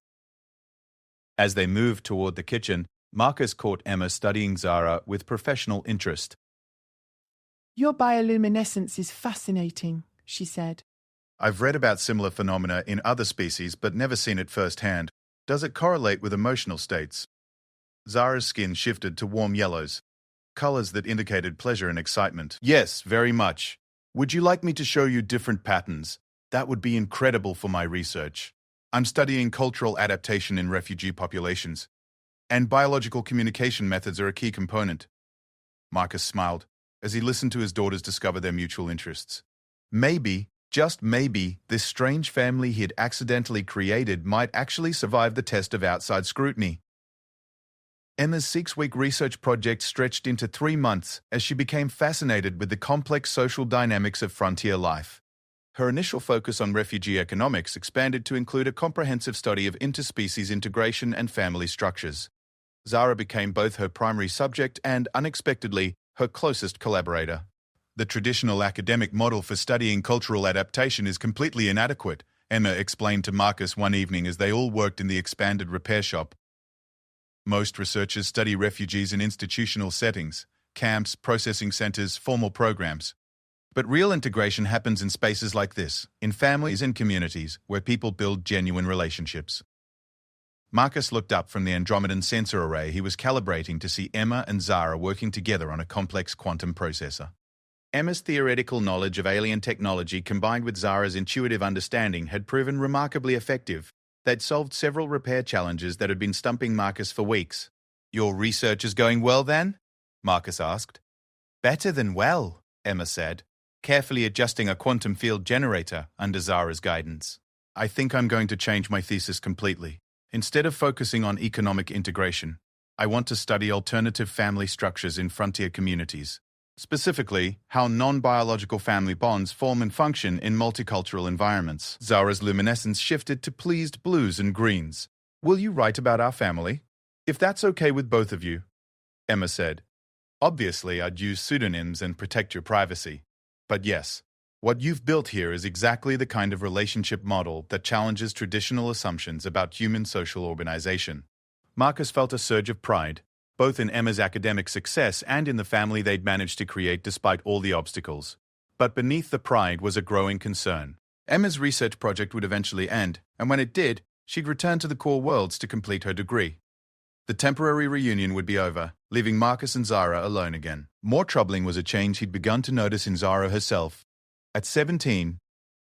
As they moved toward the kitchen, Marcus caught Emma studying Zara with professional interest. Your bioluminescence is fascinating, she said. "I've read about similar phenomena in other species but never seen it firsthand. Does it correlate with emotional states? Zara's skin shifted to warm yellows, colors that indicated pleasure and excitement. Yes, very much. Would you like me to show you different patterns? That would be incredible for my research. I'm studying cultural adaptation in refugee populations, and biological communication methods are a key component. Marcus smiled as he listened to his daughters discover their mutual interests. Maybe, just maybe, this strange family he had accidentally created might actually survive the test of outside scrutiny. Emma's 6-week research project stretched into 3 months as she became fascinated with the complex social dynamics of frontier life. Her initial focus on refugee economics expanded to include a comprehensive study of interspecies integration and family structures. Zara became both her primary subject and, unexpectedly, her closest collaborator. The traditional academic model for studying cultural adaptation is completely inadequate, Emma explained to Marcus one evening as they all worked in the expanded repair shop. Most researchers study refugees in institutional settings, camps, processing centers, formal programs. But real integration happens in spaces like this, in families and communities where people build genuine relationships. Marcus looked up from the Andromedan sensor array he was calibrating to see Emma and Zara working together on a complex quantum processor. Emma's theoretical knowledge of alien technology combined with Zara's intuitive understanding had proven remarkably effective. They'd solved several repair challenges that had been stumping Marcus for weeks. "Your research is going well, then?" Marcus asked. "Better than well," Emma said, carefully adjusting a quantum field generator under Zara's guidance. "I think I'm going to change my thesis completely. Instead of focusing on economic integration, I want to study alternative family structures in frontier communities. Specifically, how non-biological family bonds form and function in multicultural environments." Zara's luminescence shifted to pleased blues and greens. "Will you write about our family? If that's okay with both of you," Emma said. "Obviously, I'd use pseudonyms and protect your privacy. But yes, what you've built here is exactly the kind of relationship model that challenges traditional assumptions about human social organization." Marcus felt a surge of pride, both in Emma's academic success and in the family they'd managed to create despite all the obstacles. But beneath the pride was a growing concern. Emma's research project would eventually end, and when it did, she'd return to the core worlds to complete her degree. The temporary reunion would be over, leaving Marcus and Zara alone again. More troubling was a change he'd begun to notice in Zara herself. At 17,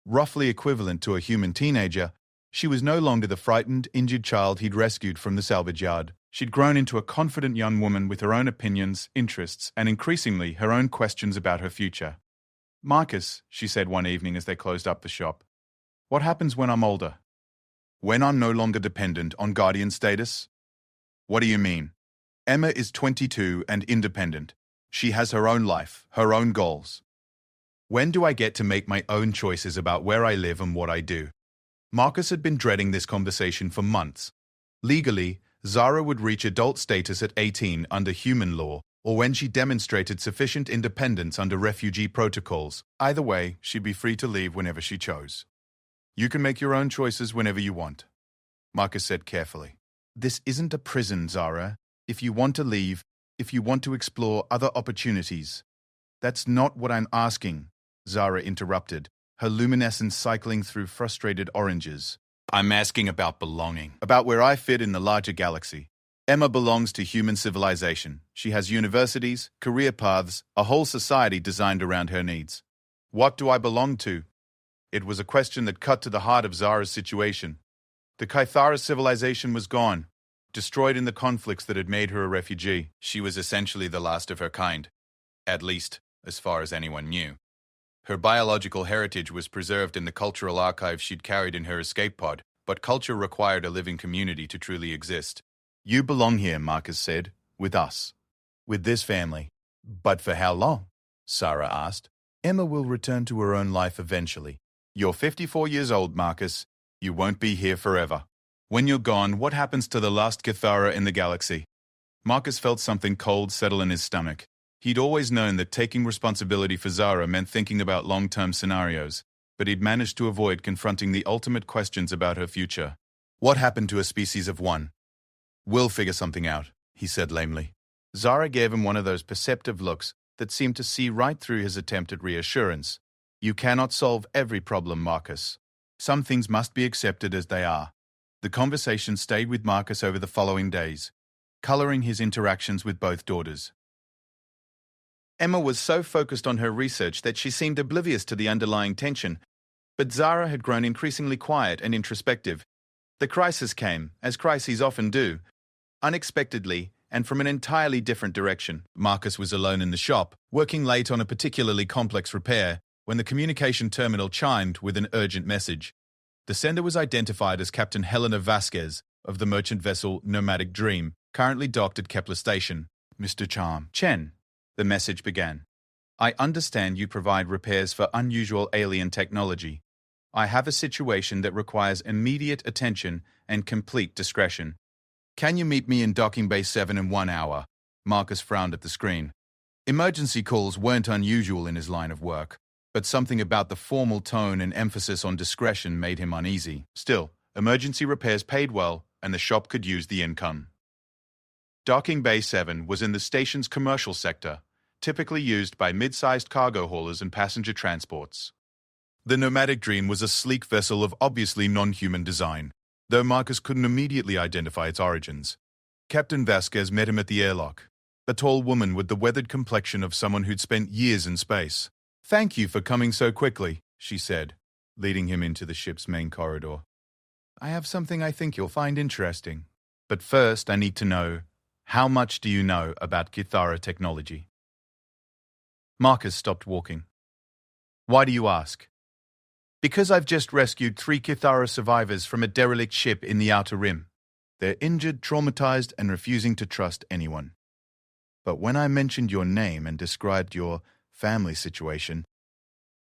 roughly equivalent to a human teenager, she was no longer the frightened, injured child he'd rescued from the salvage yard. She'd grown into a confident young woman with her own opinions, interests, and increasingly her own questions about her future. "Marcus," she said one evening as they closed up the shop, "what happens when I'm older? When I'm no longer dependent on guardian status?" "What do you mean?" "Emma is 22 and independent. She has her own life, her own goals. When do I get to make my own choices about where I live and what I do?" Marcus had been dreading this conversation for months. Legally, Zara would reach adult status at 18 under human law, or when she demonstrated sufficient independence under refugee protocols. Either way, she'd be free to leave whenever she chose. "You can make your own choices whenever you want," Marcus said carefully. "This isn't a prison, Zara. If you want to leave, if you want to explore other opportunities." "That's not what I'm asking," Zara interrupted, her luminescence cycling through frustrated oranges. "I'm asking about belonging, about where I fit in the larger galaxy. Emma belongs to human civilization. She has universities, career paths, a whole society designed around her needs. What do I belong to?" It was a question that cut to the heart of Zara's situation. The Kythara civilization was gone, destroyed in the conflicts that had made her a refugee. She was essentially the last of her kind, at least as far as anyone knew. Her biological heritage was preserved in the cultural archive she'd carried in her escape pod, but culture required a living community to truly exist. "You belong here," Marcus said, "with us. With this family." "But for how long?" Zara asked. "Emma will return to her own life eventually. You're 54 years old, Marcus. You won't be here forever. When you're gone, what happens to the last Kythara in the galaxy?" Marcus felt something cold settle in his stomach. He'd always known that taking responsibility for Zara meant thinking about long-term scenarios, but he'd managed to avoid confronting the ultimate questions about her future. "What happened to a species of one?" "We'll figure something out," he said lamely. Zara gave him one of those perceptive looks that seemed to see right through his attempt at reassurance. "You cannot solve every problem, Marcus. Some things must be accepted as they are. The conversation stayed with Marcus over the following days, coloring his interactions with both daughters. Emma was so focused on her research that she seemed oblivious to the underlying tension, but Zara had grown increasingly quiet and introspective. The crisis came, as crises often do, unexpectedly and from an entirely different direction. Marcus was alone in the shop, working late on a particularly complex repair, when the communication terminal chimed with an urgent message. The sender was identified as Captain Helena Vasquez of the merchant vessel Nomadic Dream, currently docked at Kepler Station. Mr. Chen, the message began. I understand you provide repairs for unusual alien technology. I have a situation that requires immediate attention and complete discretion. Can you meet me in Docking Bay 7 in 1 hour? Marcus frowned at the screen. Emergency calls weren't unusual in his line of work, but something about the formal tone and emphasis on discretion made him uneasy. Still, emergency repairs paid well, and the shop could use the income. Docking Bay 7 was in the station's commercial sector, typically used by mid-sized cargo haulers and passenger transports. The Nomadic Dream was a sleek vessel of obviously non-human design, though Marcus couldn't immediately identify its origins. Captain Vasquez met him at the airlock, a tall woman with the weathered complexion of someone who'd spent years in space. Thank you for coming so quickly, she said, leading him into the ship's main corridor. I have something I think you'll find interesting. But first I need to know, how much do you know about Kithara technology? Marcus stopped walking. Why do you ask? Because I've just rescued 3 Kithara survivors from a derelict ship in the Outer Rim. They're injured, traumatized, and refusing to trust anyone. But when I mentioned your name and described your family situation,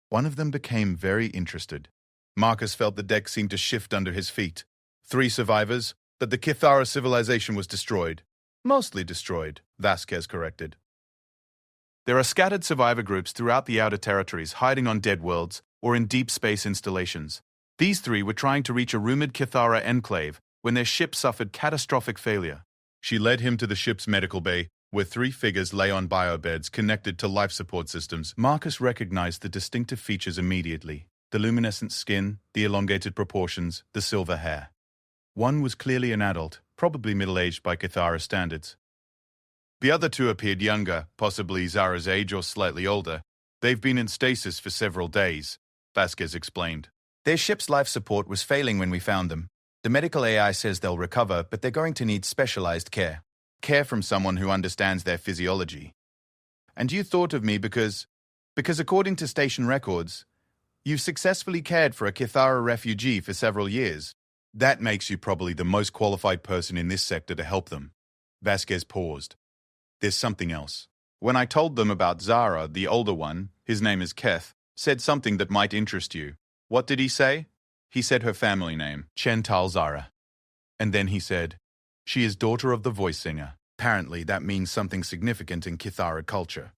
one of them became very interested. Marcus felt the deck seemed to shift under his feet. 3 survivors, but the Kithara civilization was destroyed. Mostly destroyed, Vasquez corrected. There are scattered survivor groups throughout the outer territories hiding on dead worlds or in deep space installations. These 3 were trying to reach a rumored Kithara enclave when their ship suffered catastrophic failure. She led him to the ship's medical bay, where 3 figures lay on biobeds connected to life support systems. Marcus recognized the distinctive features immediately: the luminescent skin, the elongated proportions, the silver hair. One was clearly an adult, probably middle-aged by Kithara standards. The other 2 appeared younger, possibly Zara's age or slightly older. They've been in stasis for several days, Vasquez explained. Their ship's life support was failing when we found them. The medical AI says they'll recover, but they're going to need specialized care. Care from someone who understands their physiology. And you thought of me because according to station records, you've successfully cared for a Kithara refugee for several years. That makes you probably the most qualified person in this sector to help them. Vasquez paused. There's something else. When I told them about Zara, the older one, his name is Keth, said something that might interest you. What did he say? He said her family name, Chental Zara. And then he said, she is daughter of the voice singer. Apparently that means something significant in Kithara culture.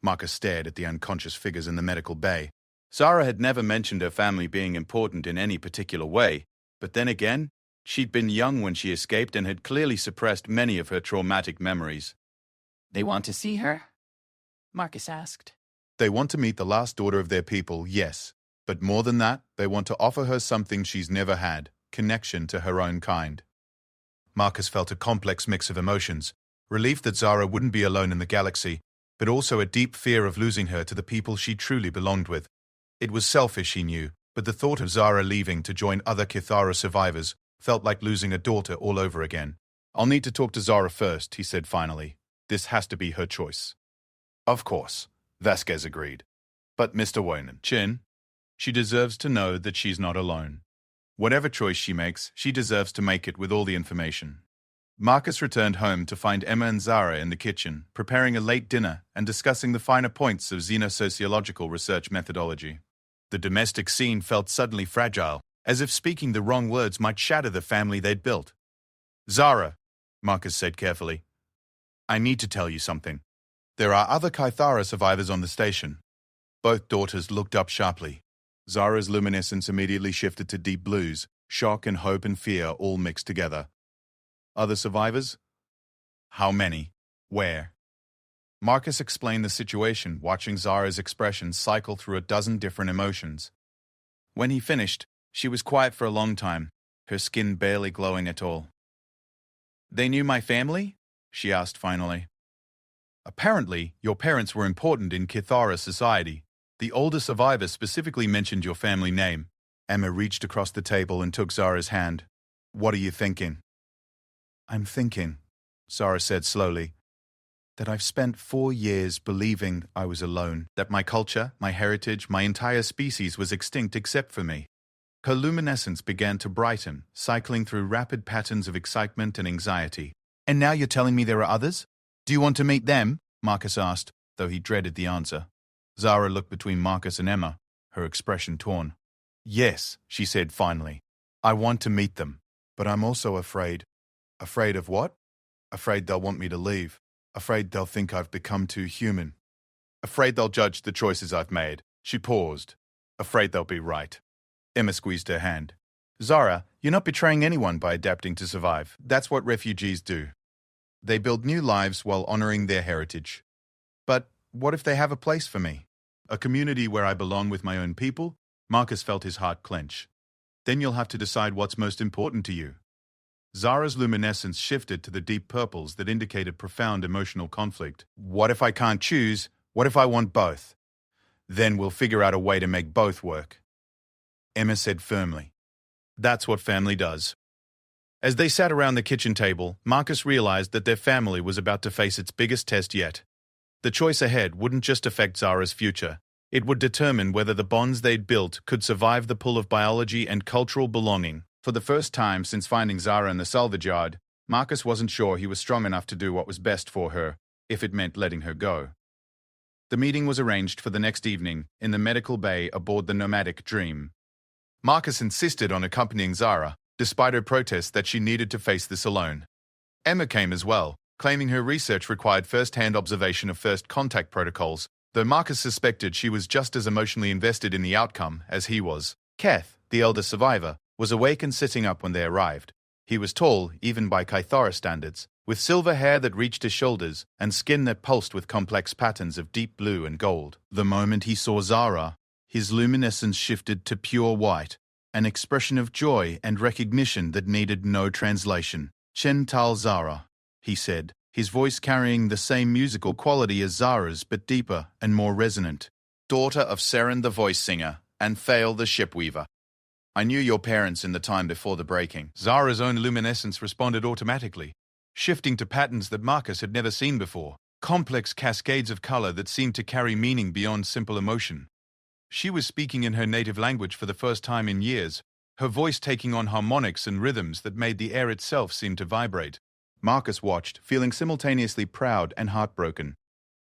Marcus stared at the unconscious figures in the medical bay. Zara had never mentioned her family being important in any particular way, but then again, she'd been young when she escaped and had clearly suppressed many of her traumatic memories. They want to see her? Marcus asked. They want to meet the last daughter of their people, yes. But more than that, they want to offer her something she's never had, connection to her own kind. Marcus felt a complex mix of emotions, relief that Zara wouldn't be alone in the galaxy, but also a deep fear of losing her to the people she truly belonged with. It was selfish, he knew, but the thought of Zara leaving to join other Kithara survivors felt like losing a daughter all over again. I'll need to talk to Zara first, he said finally. This has to be her choice. Of course, Vasquez agreed. But Mr. Wonen, Chin, she deserves to know that she's not alone. Whatever choice she makes, she deserves to make it with all the information. Marcus returned home to find Emma and Zara in the kitchen, preparing a late dinner and discussing the finer points of xenosociological research methodology. The domestic scene felt suddenly fragile, as if speaking the wrong words might shatter the family they'd built. Zara, Marcus said carefully, I need to tell you something. There are other Kithara survivors on the station. Both daughters looked up sharply. Zara's luminescence immediately shifted to deep blues, shock and hope and fear all mixed together. Other survivors? How many? Where? Marcus explained the situation, watching Zara's expression cycle through a dozen different emotions. When he finished, she was quiet for a long time, her skin barely glowing at all. "They knew my family?" she asked finally. "Apparently, your parents were important in Kithara society. The older survivor specifically mentioned your family name." Emma reached across the table and took Zara's hand. "What are you thinking?" "I'm thinking," Zara said slowly, "that I've spent 4 years believing I was alone, that my culture, my heritage, my entire species was extinct except for me." Her luminescence began to brighten, cycling through rapid patterns of excitement and anxiety. "And now you're telling me there are others? Do you want to meet them?" Marcus asked, though he dreaded the answer. Zara looked between Marcus and Emma, her expression torn. "Yes," she said finally. "I want to meet them, but I'm also afraid." "Afraid of what?" "Afraid they'll want me to leave. Afraid they'll think I've become too human. Afraid they'll judge the choices I've made." She paused. "Afraid they'll be right." Emma squeezed her hand. "Zara, you're not betraying anyone by adapting to survive. That's what refugees do. They build new lives while honoring their heritage. But what if they have a place for me? A community where I belong with my own people?" Marcus felt his heart clench. "Then you'll have to decide what's most important to you." Zara's luminescence shifted to the deep purples that indicated profound emotional conflict. "What if I can't choose? What if I want both?" "Then we'll figure out a way to make both work," Emma said firmly. "That's what family does." As they sat around the kitchen table, Marcus realized that their family was about to face its biggest test yet. The choice ahead wouldn't just affect Zara's future. It would determine whether the bonds they'd built could survive the pull of biology and cultural belonging. For the first time since finding Zara in the salvage yard, Marcus wasn't sure he was strong enough to do what was best for her, if it meant letting her go. The meeting was arranged for the next evening in the medical bay aboard the nomadic Dream. Marcus insisted on accompanying Zara, despite her protest that she needed to face this alone. Emma came as well, claiming her research required first-hand observation of first contact protocols, though Marcus suspected she was just as emotionally invested in the outcome as he was. Keth, the elder survivor, was awake and sitting up when they arrived. He was tall, even by Kythara standards, with silver hair that reached his shoulders and skin that pulsed with complex patterns of deep blue and gold. The moment he saw Zara, his luminescence shifted to pure white, an expression of joy and recognition that needed no translation. "Chen Tal Zara," he said, his voice carrying the same musical quality as Zara's but deeper and more resonant. "Daughter of Seren the voice singer and Thale the shipweaver. I knew your parents in the time before the breaking." Zara's own luminescence responded automatically, shifting to patterns that Marcus had never seen before, complex cascades of color that seemed to carry meaning beyond simple emotion. She was speaking in her native language for the first time in years, her voice taking on harmonics and rhythms that made the air itself seem to vibrate. Marcus watched, feeling simultaneously proud and heartbroken.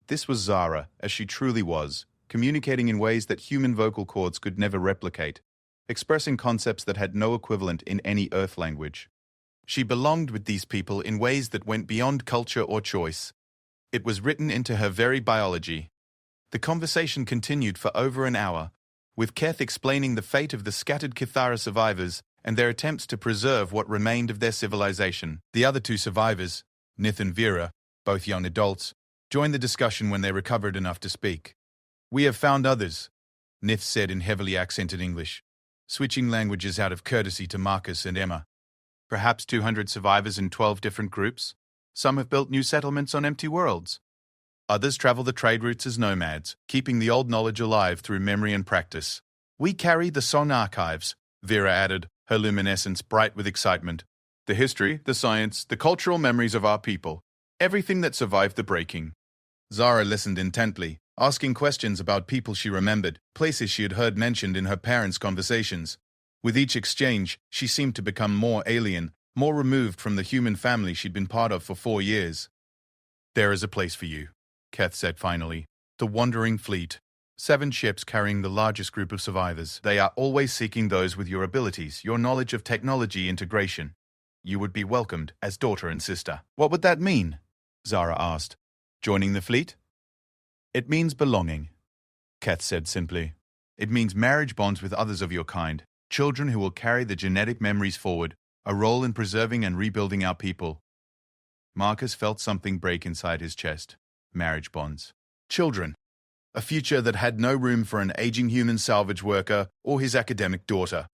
This was Zara, as she truly was, communicating in ways that human vocal cords could never replicate, expressing concepts that had no equivalent in any Earth language. She belonged with these people in ways that went beyond culture or choice. It was written into her very biology. The conversation continued for over an hour, with Keth explaining the fate of the scattered Kithara survivors and their attempts to preserve what remained of their civilization. The other two survivors, Nith and Vera, both young adults, joined the discussion when they recovered enough to speak. "We have found others," Nith said in heavily accented English, switching languages out of courtesy to Marcus and Emma. "Perhaps 200 survivors in 12 different groups. Some have built new settlements on empty worlds. Others travel the trade routes as nomads, keeping the old knowledge alive through memory and practice. We carry the Song archives," Vera added, her luminescence bright with excitement. "The history, the science, the cultural memories of our people. Everything that survived the breaking." Zara listened intently, asking questions about people she remembered, places she had heard mentioned in her parents' conversations. With each exchange, she seemed to become more alien, more removed from the human family she'd been part of for 4 years. "There is a place for you," Keth said finally. "The Wandering Fleet. 7 ships carrying the largest group of survivors. They are always seeking those with your abilities, your knowledge of technology integration. You would be welcomed as daughter and sister." "What would that mean?" Zara asked. "Joining the fleet?" "It means belonging," Keth said simply. "It means marriage bonds with others of your kind, children who will carry the genetic memories forward, a role in preserving and rebuilding our people." Marcus felt something break inside his chest. Marriage bonds. Children. A future that had no room for an aging human salvage worker or his academic daughter.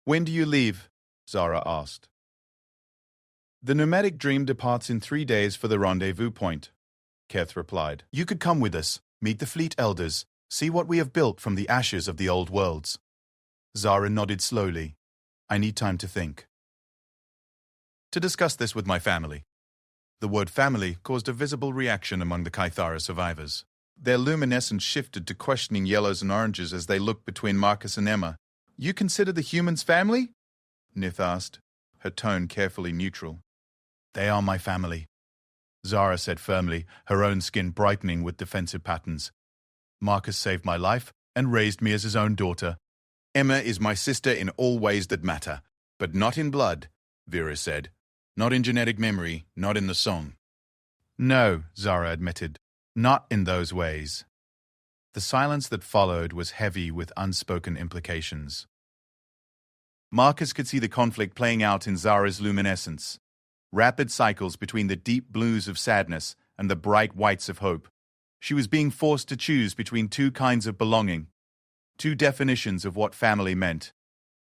"When do you leave?" Zara asked. The nomadic dream departs in 3 days for the rendezvous point, Keth replied. You could come with us, meet the fleet elders, see what we have built from the ashes of the old worlds. Zara nodded slowly. I need time to think. To discuss this with my family. The word family caused a visible reaction among the Kythara survivors. Their luminescence shifted to questioning yellows and oranges as they looked between Marcus and Emma. You consider the humans family? Nith asked, her tone carefully neutral. They are my family, Zara said firmly, her own skin brightening with defensive patterns. Marcus saved my life and raised me as his own daughter. Emma is my sister in all ways that matter, but not in blood, Vera said. Not in genetic memory, not in the song. No, Zara admitted, not in those ways. The silence that followed was heavy with unspoken implications. Marcus could see the conflict playing out in Zara's luminescence. Rapid cycles between the deep blues of sadness and the bright whites of hope. She was being forced to choose between two kinds of belonging, two definitions of what family meant.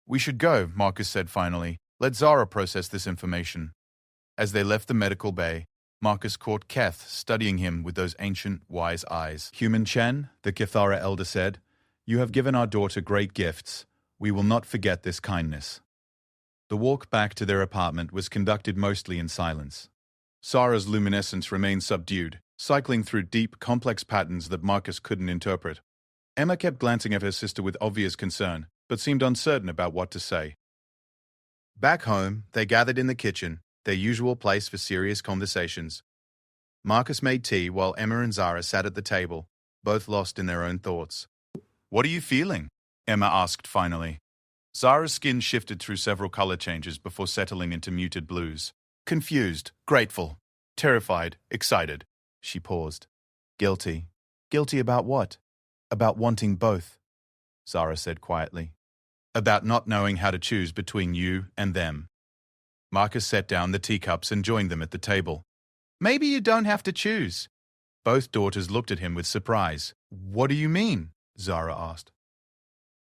We should go, Marcus said finally. Let Zara process this information. As they left the medical bay, Marcus caught Keth studying him with those ancient, wise eyes. Human Chen, the Kythara elder said, you have given our daughter great gifts. We will not forget this kindness. The walk back to their apartment was conducted mostly in silence. Zara's luminescence remained subdued, cycling through deep, complex patterns that Marcus couldn't interpret. Emma kept glancing at her sister with obvious concern, but seemed uncertain about what to say. Back home, they gathered in the kitchen, their usual place for serious conversations. Marcus made tea while Emma and Zara sat at the table, both lost in their own thoughts. What are you feeling? Emma asked finally. Zara's skin shifted through several color changes before settling into muted blues. Confused, grateful, terrified, excited. She paused. Guilty. Guilty about what? About wanting both, Zara said quietly. About not knowing how to choose between you and them. Marcus set down the teacups and joined them at the table. Maybe you don't have to choose. Both daughters looked at him with surprise. What do you mean? Zara asked.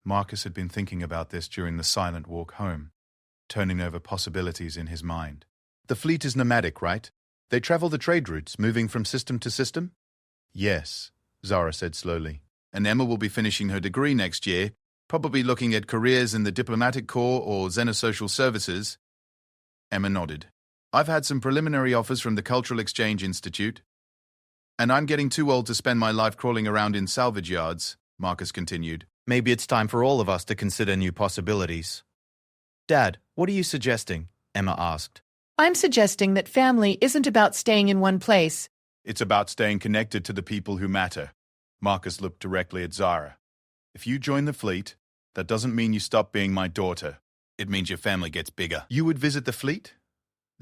Marcus had been thinking about this during the silent walk home, turning over possibilities in his mind. The fleet is nomadic, right? They travel the trade routes, moving from system to system? Yes, Zara said slowly. And Emma will be finishing her degree next year, probably looking at careers in the diplomatic corps or xenosocial services. Emma nodded. I've had some preliminary offers from the Cultural Exchange Institute. And I'm getting too old to spend my life crawling around in salvage yards, Marcus continued. Maybe it's time for all of us to consider new possibilities. Dad, what are you suggesting? Emma asked. I'm suggesting that family isn't about staying in one place. It's about staying connected to the people who matter. Marcus looked directly at Zara. If you join the fleet, that doesn't mean you stop being my daughter. It means your family gets bigger. You would visit the fleet?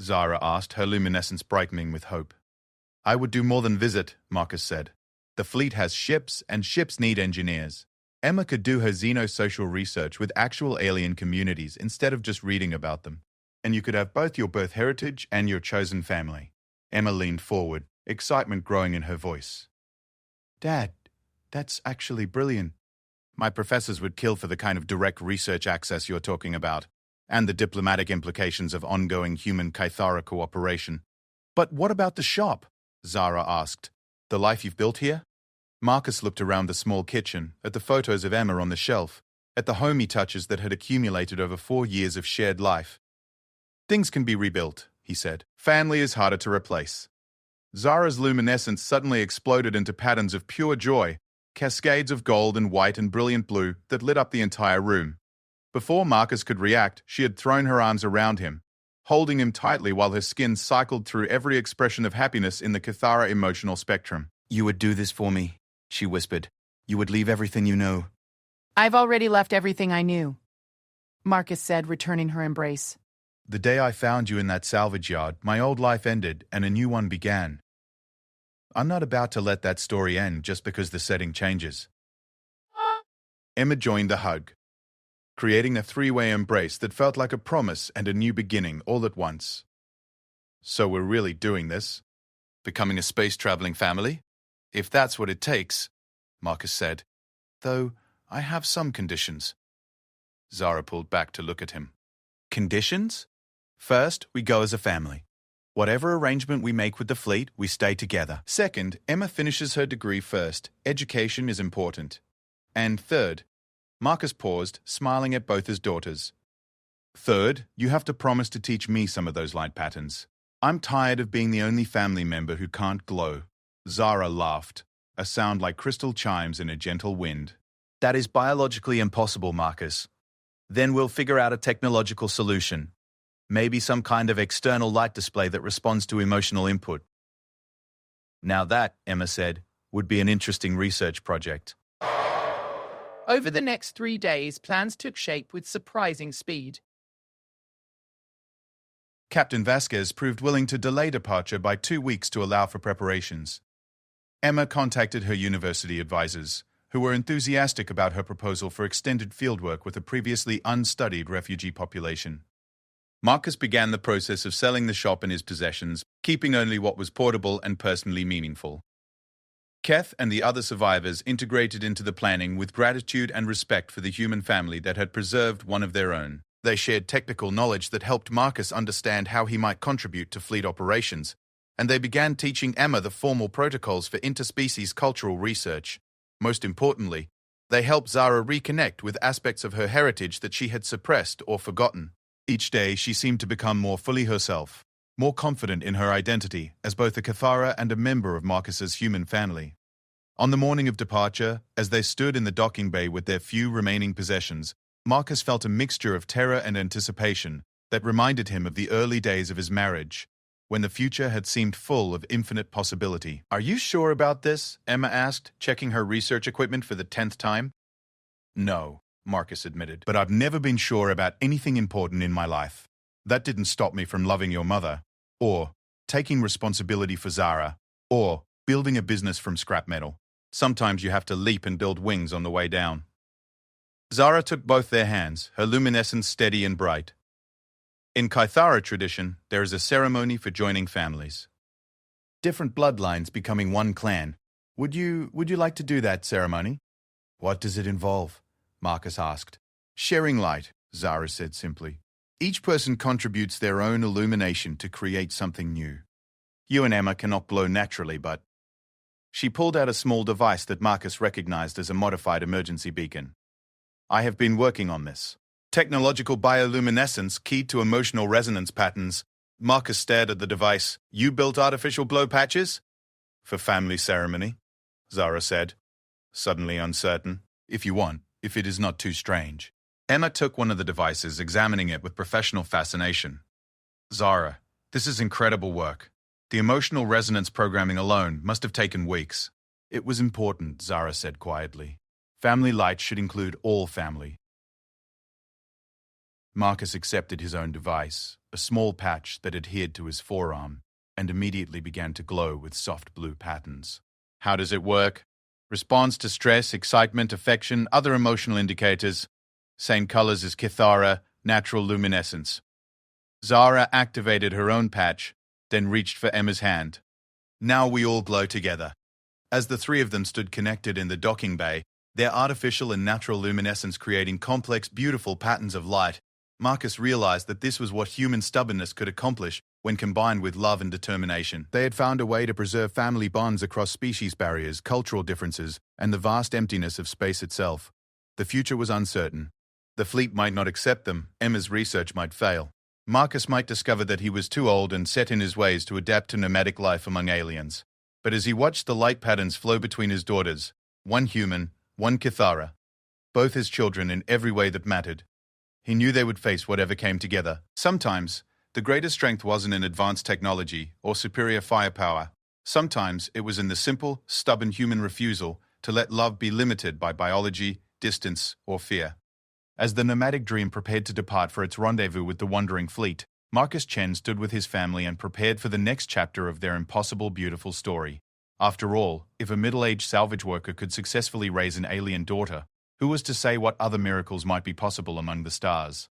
Zara asked, her luminescence brightening with hope. I would do more than visit, Marcus said. The fleet has ships, and ships need engineers. Emma could do her xenosocial research with actual alien communities instead of just reading about them. And you could have both your birth heritage and your chosen family. Emma leaned forward, excitement growing in her voice. Dad, that's actually brilliant. My professors would kill for the kind of direct research access you're talking about, and the diplomatic implications of ongoing human-Kythara cooperation. But what about the shop? Zara asked. The life you've built here? Marcus looked around the small kitchen, at the photos of Emma on the shelf, at the homey touches that had accumulated over 4 years of shared life. Things can be rebuilt, he said. Family is harder to replace. Zara's luminescence suddenly exploded into patterns of pure joy, cascades of gold and white and brilliant blue that lit up the entire room. Before Marcus could react, she had thrown her arms around him, holding him tightly while her skin cycled through every expression of happiness in the Kythara emotional spectrum. You would do this for me, she whispered. You would leave everything you know. I've already left everything I knew, Marcus said, returning her embrace. The day I found you in that salvage yard, my old life ended and a new one began. I'm not about to let that story end just because the setting changes. Emma joined the hug, creating a three-way embrace that felt like a promise and a new beginning all at once. So we're really doing this? Becoming a space-traveling family? If that's what it takes, Marcus said. Though, I have some conditions. Zara pulled back to look at him. Conditions? First, we go as a family. Whatever arrangement we make with the fleet, we stay together. Second, Emma finishes her degree first. Education is important. And third, Marcus paused, smiling at both his daughters. Third, you have to promise to teach me some of those light patterns. I'm tired of being the only family member who can't glow. Zara laughed, a sound like crystal chimes in a gentle wind. That is biologically impossible, Marcus. Then we'll figure out a technological solution. Maybe some kind of external light display that responds to emotional input. Now that, Emma said, would be an interesting research project. Over the next 3 days, plans took shape with surprising speed. Captain Vasquez proved willing to delay departure by 2 weeks to allow for preparations. Emma contacted her university advisors, who were enthusiastic about her proposal for extended fieldwork with a previously unstudied refugee population. Marcus began the process of selling the shop and his possessions, keeping only what was portable and personally meaningful. Keth and the other survivors integrated into the planning with gratitude and respect for the human family that had preserved one of their own. They shared technical knowledge that helped Marcus understand how he might contribute to fleet operations, and they began teaching Emma the formal protocols for interspecies cultural research. Most importantly, they helped Zara reconnect with aspects of her heritage that she had suppressed or forgotten. Each day, she seemed to become more fully herself, more confident in her identity as both a Cathara and a member of Marcus's human family. On the morning of departure, as they stood in the docking bay with their few remaining possessions, Marcus felt a mixture of terror and anticipation that reminded him of the early days of his marriage, when the future had seemed full of infinite possibility. "Are you sure about this?" Emma asked, checking her research equipment for the 10th time. "No," Marcus admitted, "but I've never been sure about anything important in my life. That didn't stop me from loving your mother, or taking responsibility for Zara, or building a business from scrap metal. Sometimes you have to leap and build wings on the way down." Zara took both their hands, her luminescence steady and bright. In Cathara tradition, there is a ceremony for joining families. Different bloodlines becoming one clan. Would you like to do that ceremony? What does it involve? Marcus asked. Sharing light, Zara said simply. Each person contributes their own illumination to create something new. You and Emma cannot glow naturally, but... She pulled out a small device that Marcus recognized as a modified emergency beacon. I have been working on this. Technological bioluminescence keyed to emotional resonance patterns. Marcus stared at the device. You built artificial glow patches? For family ceremony, Zara said, suddenly uncertain. If you want, if it is not too strange. Emma took one of the devices, examining it with professional fascination. Zara, this is incredible work. The emotional resonance programming alone must have taken weeks. It was important, Zara said quietly. Family light should include all family. Marcus accepted his own device, a small patch that adhered to his forearm, and immediately began to glow with soft blue patterns. How does it work? Response to stress, excitement, affection, other emotional indicators. Same colors as Cathara, natural luminescence. Zara activated her own patch, then reached for Emma's hand. Now we all glow together. As the three of them stood connected in the docking bay, their artificial and natural luminescence creating complex, beautiful patterns of light, Marcus realized that this was what human stubbornness could accomplish when combined with love and determination. They had found a way to preserve family bonds across species barriers, cultural differences, and the vast emptiness of space itself. The future was uncertain. The fleet might not accept them, Emma's research might fail. Marcus might discover that he was too old and set in his ways to adapt to nomadic life among aliens. But as he watched the light patterns flow between his daughters, one human, one Cathara, both his children in every way that mattered, he knew they would face whatever came together. Sometimes, the greatest strength wasn't in advanced technology or superior firepower. Sometimes it was in the simple, stubborn human refusal to let love be limited by biology, distance, or fear. As the nomadic dream prepared to depart for its rendezvous with the wandering fleet, Marcus Chen stood with his family and prepared for the next chapter of their impossible, beautiful story. After all, if a middle-aged salvage worker could successfully raise an alien daughter, who was to say what other miracles might be possible among the stars?